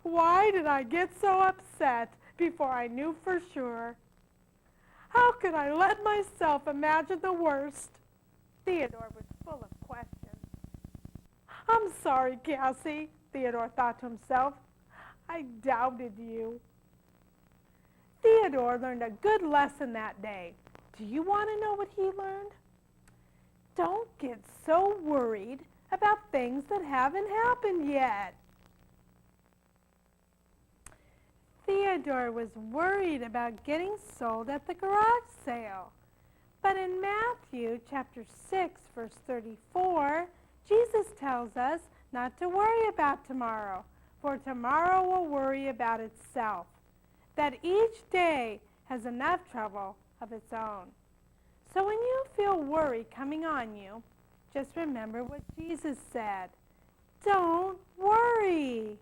Why did I get so upset before I knew for sure? How could I let myself imagine the worst? Theodore was full of questions. I'm sorry, Cassie, Theodore thought to himself. I doubted you. Theodore learned a good lesson that day. Do you want to know what he learned? Don't get so worried about things that haven't happened yet. Theodore was worried about getting sold at the garage sale. But in Matthew chapter 6, verse 34, Jesus tells us not to worry about tomorrow, for tomorrow will worry about itself, that each day has enough trouble of its own. So when you feel worry coming on you, just remember what Jesus said. Don't worry.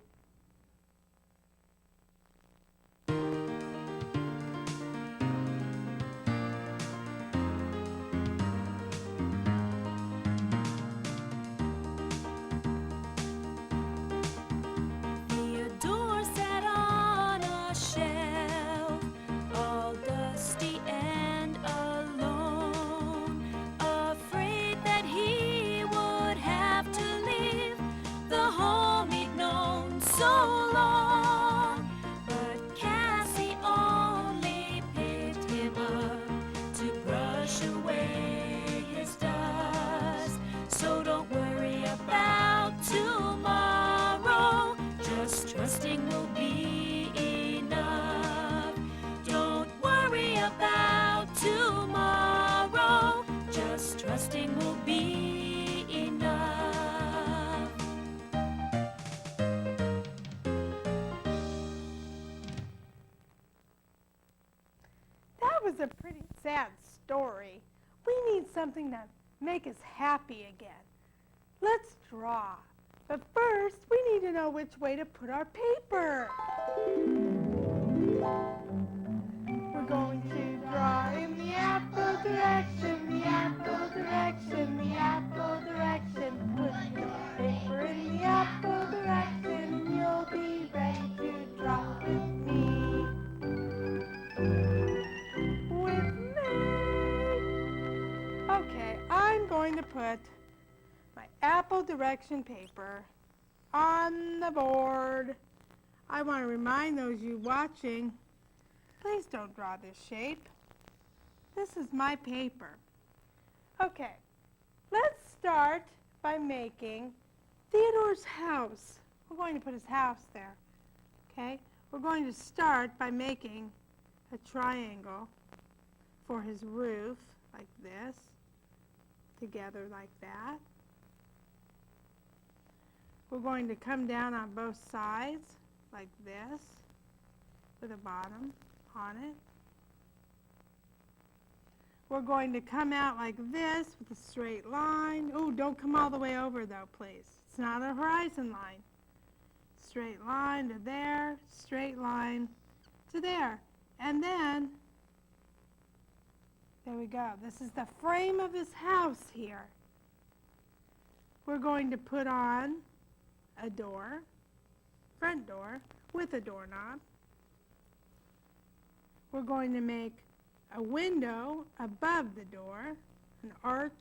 Theodore sat on a shelf, all dusty and alone, afraid that he would have to leave the home he'd known so long. But Cassie only picked him up to brush away his dust. So don't worry about tomorrow, just trusting will be enough. Don't worry about tomorrow, just trusting will be enough. That was a pretty sad story. We need something to make us happy again. Let's draw. But first, we need to know which way to put our paper. We're going to draw in the apple direction, the apple direction, the apple direction. Put the paper in the apple direction, you'll be ready to draw with me. With me. Okay, I'm going to put my apple direction paper on the board. I want to remind those of you watching, please don't draw this shape. This is my paper. Okay, let's start by making Theodore's house. We're going to put his house there. Okay, we're going to start by making a triangle for his roof, like this, together like that. We're going to come down on both sides like this with a bottom on it. We're going to come out like this with a straight line. Oh, don't come all the way over though, please. It's not a horizon line. Straight line to there, straight line to there. And then, there we go. This is the frame of his house here. we're going to put on a door, front door, with a doorknob. We're going to make a window above the door, an arch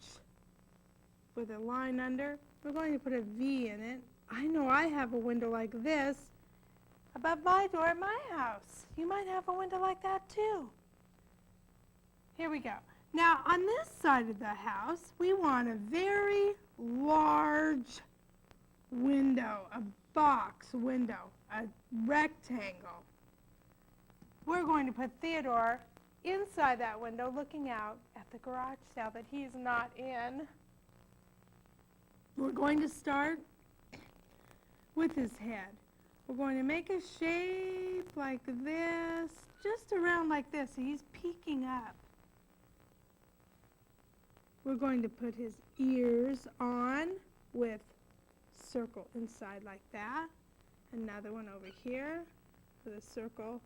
with a line under. We're going to put a V in it. I know I have a window like this above my door at my house. You might have a window like that too. Here we go. Now on this side of the house, we want a very large window, a box window, a rectangle. We're going to put Theodore inside that window looking out at the garage sale that he's not in. We're going to start with his head. We're going to make a shape like this, just around like this, so he's peeking up. We're going to put his ears on with circle inside like that. Another one over here with a circle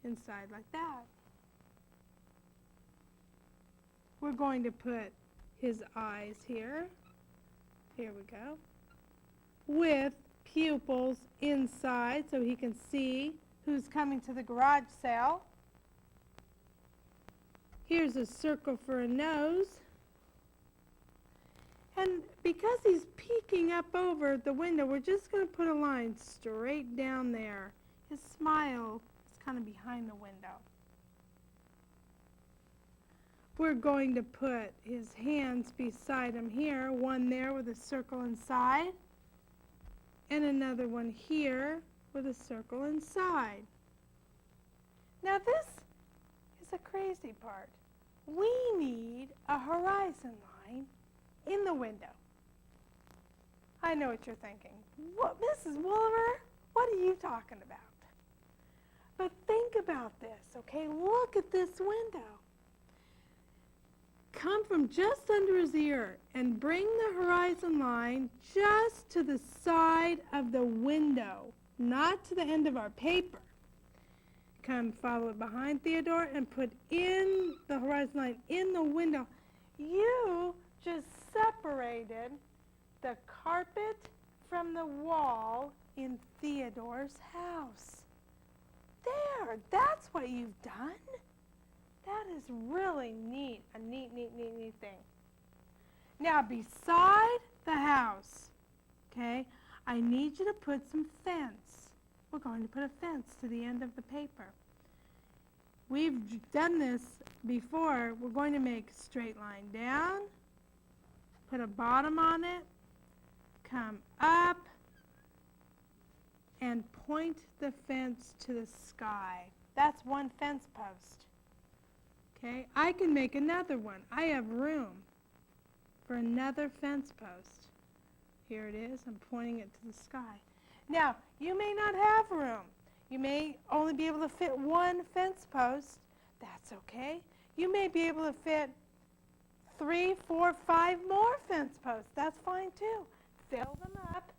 inside like that. We're going to put his eyes here. Here we go. With pupils inside so he can see who's coming to the garage sale. Here's a circle for a nose. And because he's peeking up over the window, we're just going to put a line straight down there. His smile is kind of behind the window. We're going to put his hands beside him here, one there with a circle inside, and another one here with a circle inside. Now this is a crazy part. We need a horizon line in the window. I know what you're thinking. What, Mrs. Woolver? What are you talking about? But think about this, okay? Look at this window. Come from just under his ear and bring the horizon line just to the side of the window, not to the end of our paper. Come follow it behind Theodore and put in the horizon line in the window. You just separated the carpet from the wall in Theodore's house. There, that's what you've done. That is really neat, a neat thing. Now, beside the house, okay, I need you to put some fence. We're going to put a fence to the end of the paper. We've done this before. We're going to make a straight line down, put a bottom on it, come up, and point the fence to the sky. That's one fence post. Okay, I can make another one. I have room for another fence post. Here it is. I'm pointing it to the sky. Now, you may not have room. You may only be able to fit one fence post. That's okay. You may be able to fit 3, 4, 5 more fence posts. That's fine too. Fill them up.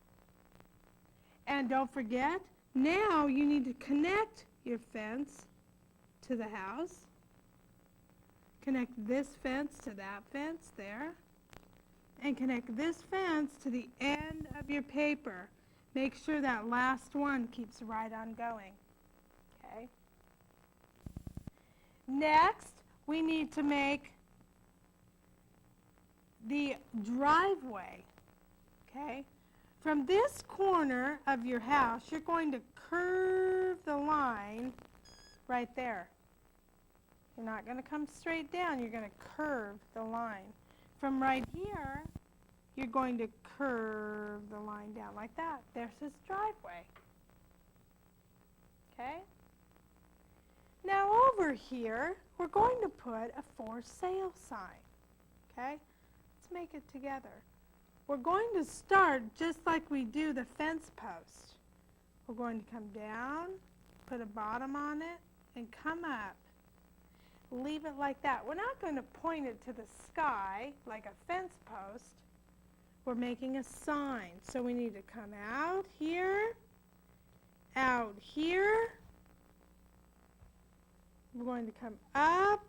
And don't forget, now you need to connect your fence to the house. Connect this fence to that fence there. And connect this fence to the end of your paper. Make sure that last one keeps right on going. Okay? Next, we need to make the driveway. Okay? From this corner of your house, you're going to curve the line right there. You're not going to come straight down. You're going to curve the line. From right here, you're going to curve the line down like that. There's his driveway. Okay? Now over here, we're going to put a for sale sign. Okay? Let's make it together. We're going to start just like we do the fence post. We're going to come down, put a bottom on it, and come up. Leave it like that. We're not going to point it to the sky like a fence post. We're making a sign. So we need to come out here, we're going to come up,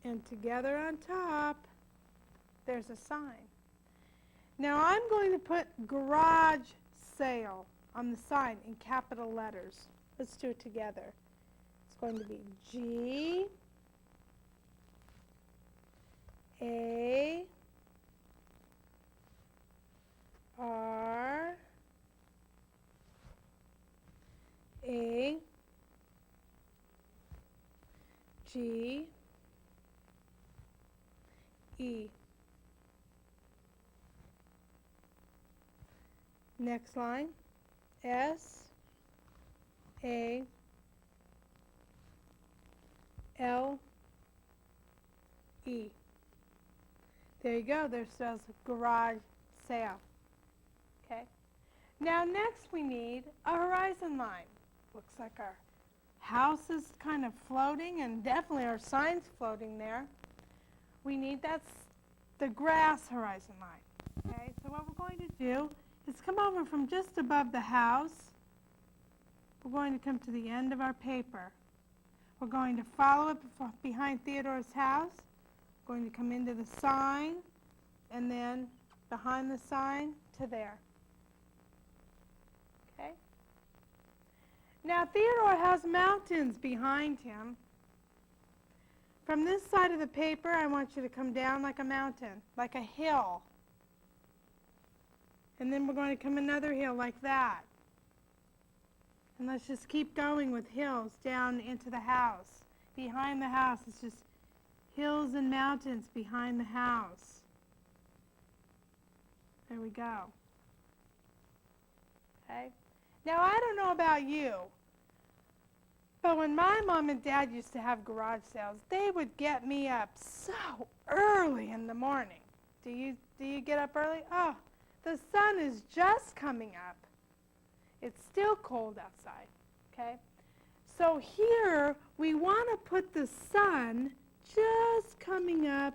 And together on top, there's a sign. Now I'm going to put garage sale on the sign in capital letters. Let's do it together. It's going to be G A R A G E. Next line, S A L E. There you go. There says garage sale. Okay. Now next we need a horizon line. Looks like our house is kind of floating, and definitely our sign's floating there. We need the grass horizon line. Okay. So what we're going to do is come over from just above the house. We're going to come to the end of our paper. We're going to follow it behind Theodore's house. We're going to come into the sign, and then behind the sign to there. Okay? Now Theodore has mountains behind him. From this side of the paper, I want you to come down like a mountain, like a hill. And then we're going to come another hill like that. And let's just keep going with hills down into the house. Behind the house, it's just hills and mountains behind the house. There we go. Okay? Now, I don't know about you, but when my mom and dad used to have garage sales, they would get me up so early in the morning. Do you get up early? Oh, the sun is just coming up. It's still cold outside, okay? So here, we want to put the sun just coming up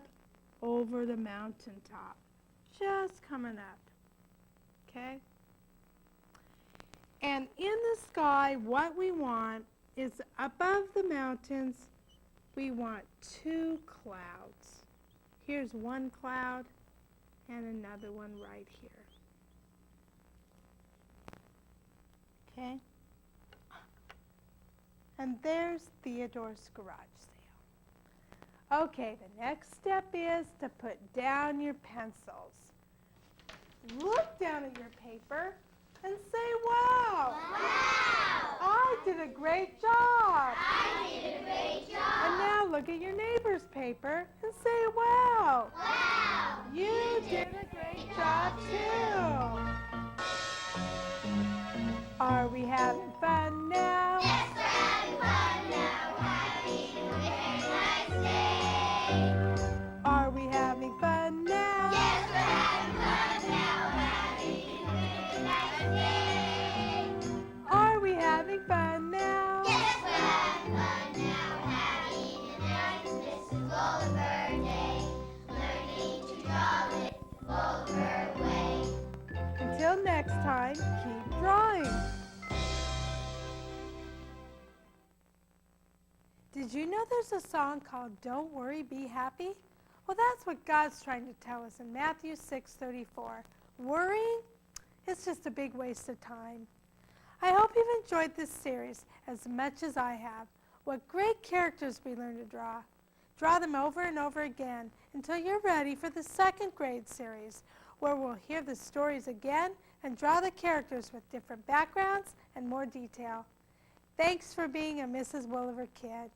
over the mountaintop. Just coming up, okay? And in the sky, what we want is above the mountains, we want 2 clouds. Here's one cloud and another one right here. Okay? And there's Theodore's garage sale. Okay, the next step is to put down your pencils. Look down at your paper and say, wow! Wow! I did a great job! I did a great job! And now look at your neighbor's paper and say, wow! Wow! You did a great job too! Are we having fun now? Yes, we're having fun now. Having a very nice day. Are we having fun now? Yes, we're having fun now. Having a very nice day. Are we having fun now? Yes, we're having fun now. Having a nice Mrs. Woolever day. Learning to draw the Woolever way. Until next time, keep drawing. Did you know there's a song called Don't Worry, Be Happy? Well, that's what God's trying to tell us in Matthew 6:34. Worrying is just a big waste of time. I hope you've enjoyed this series as much as I have. What great characters we learn to draw. Draw them over and over again until you're ready for the 2nd grade series, where we'll hear the stories again and draw the characters with different backgrounds and more detail. Thanks for being a Mrs. Woolever kid.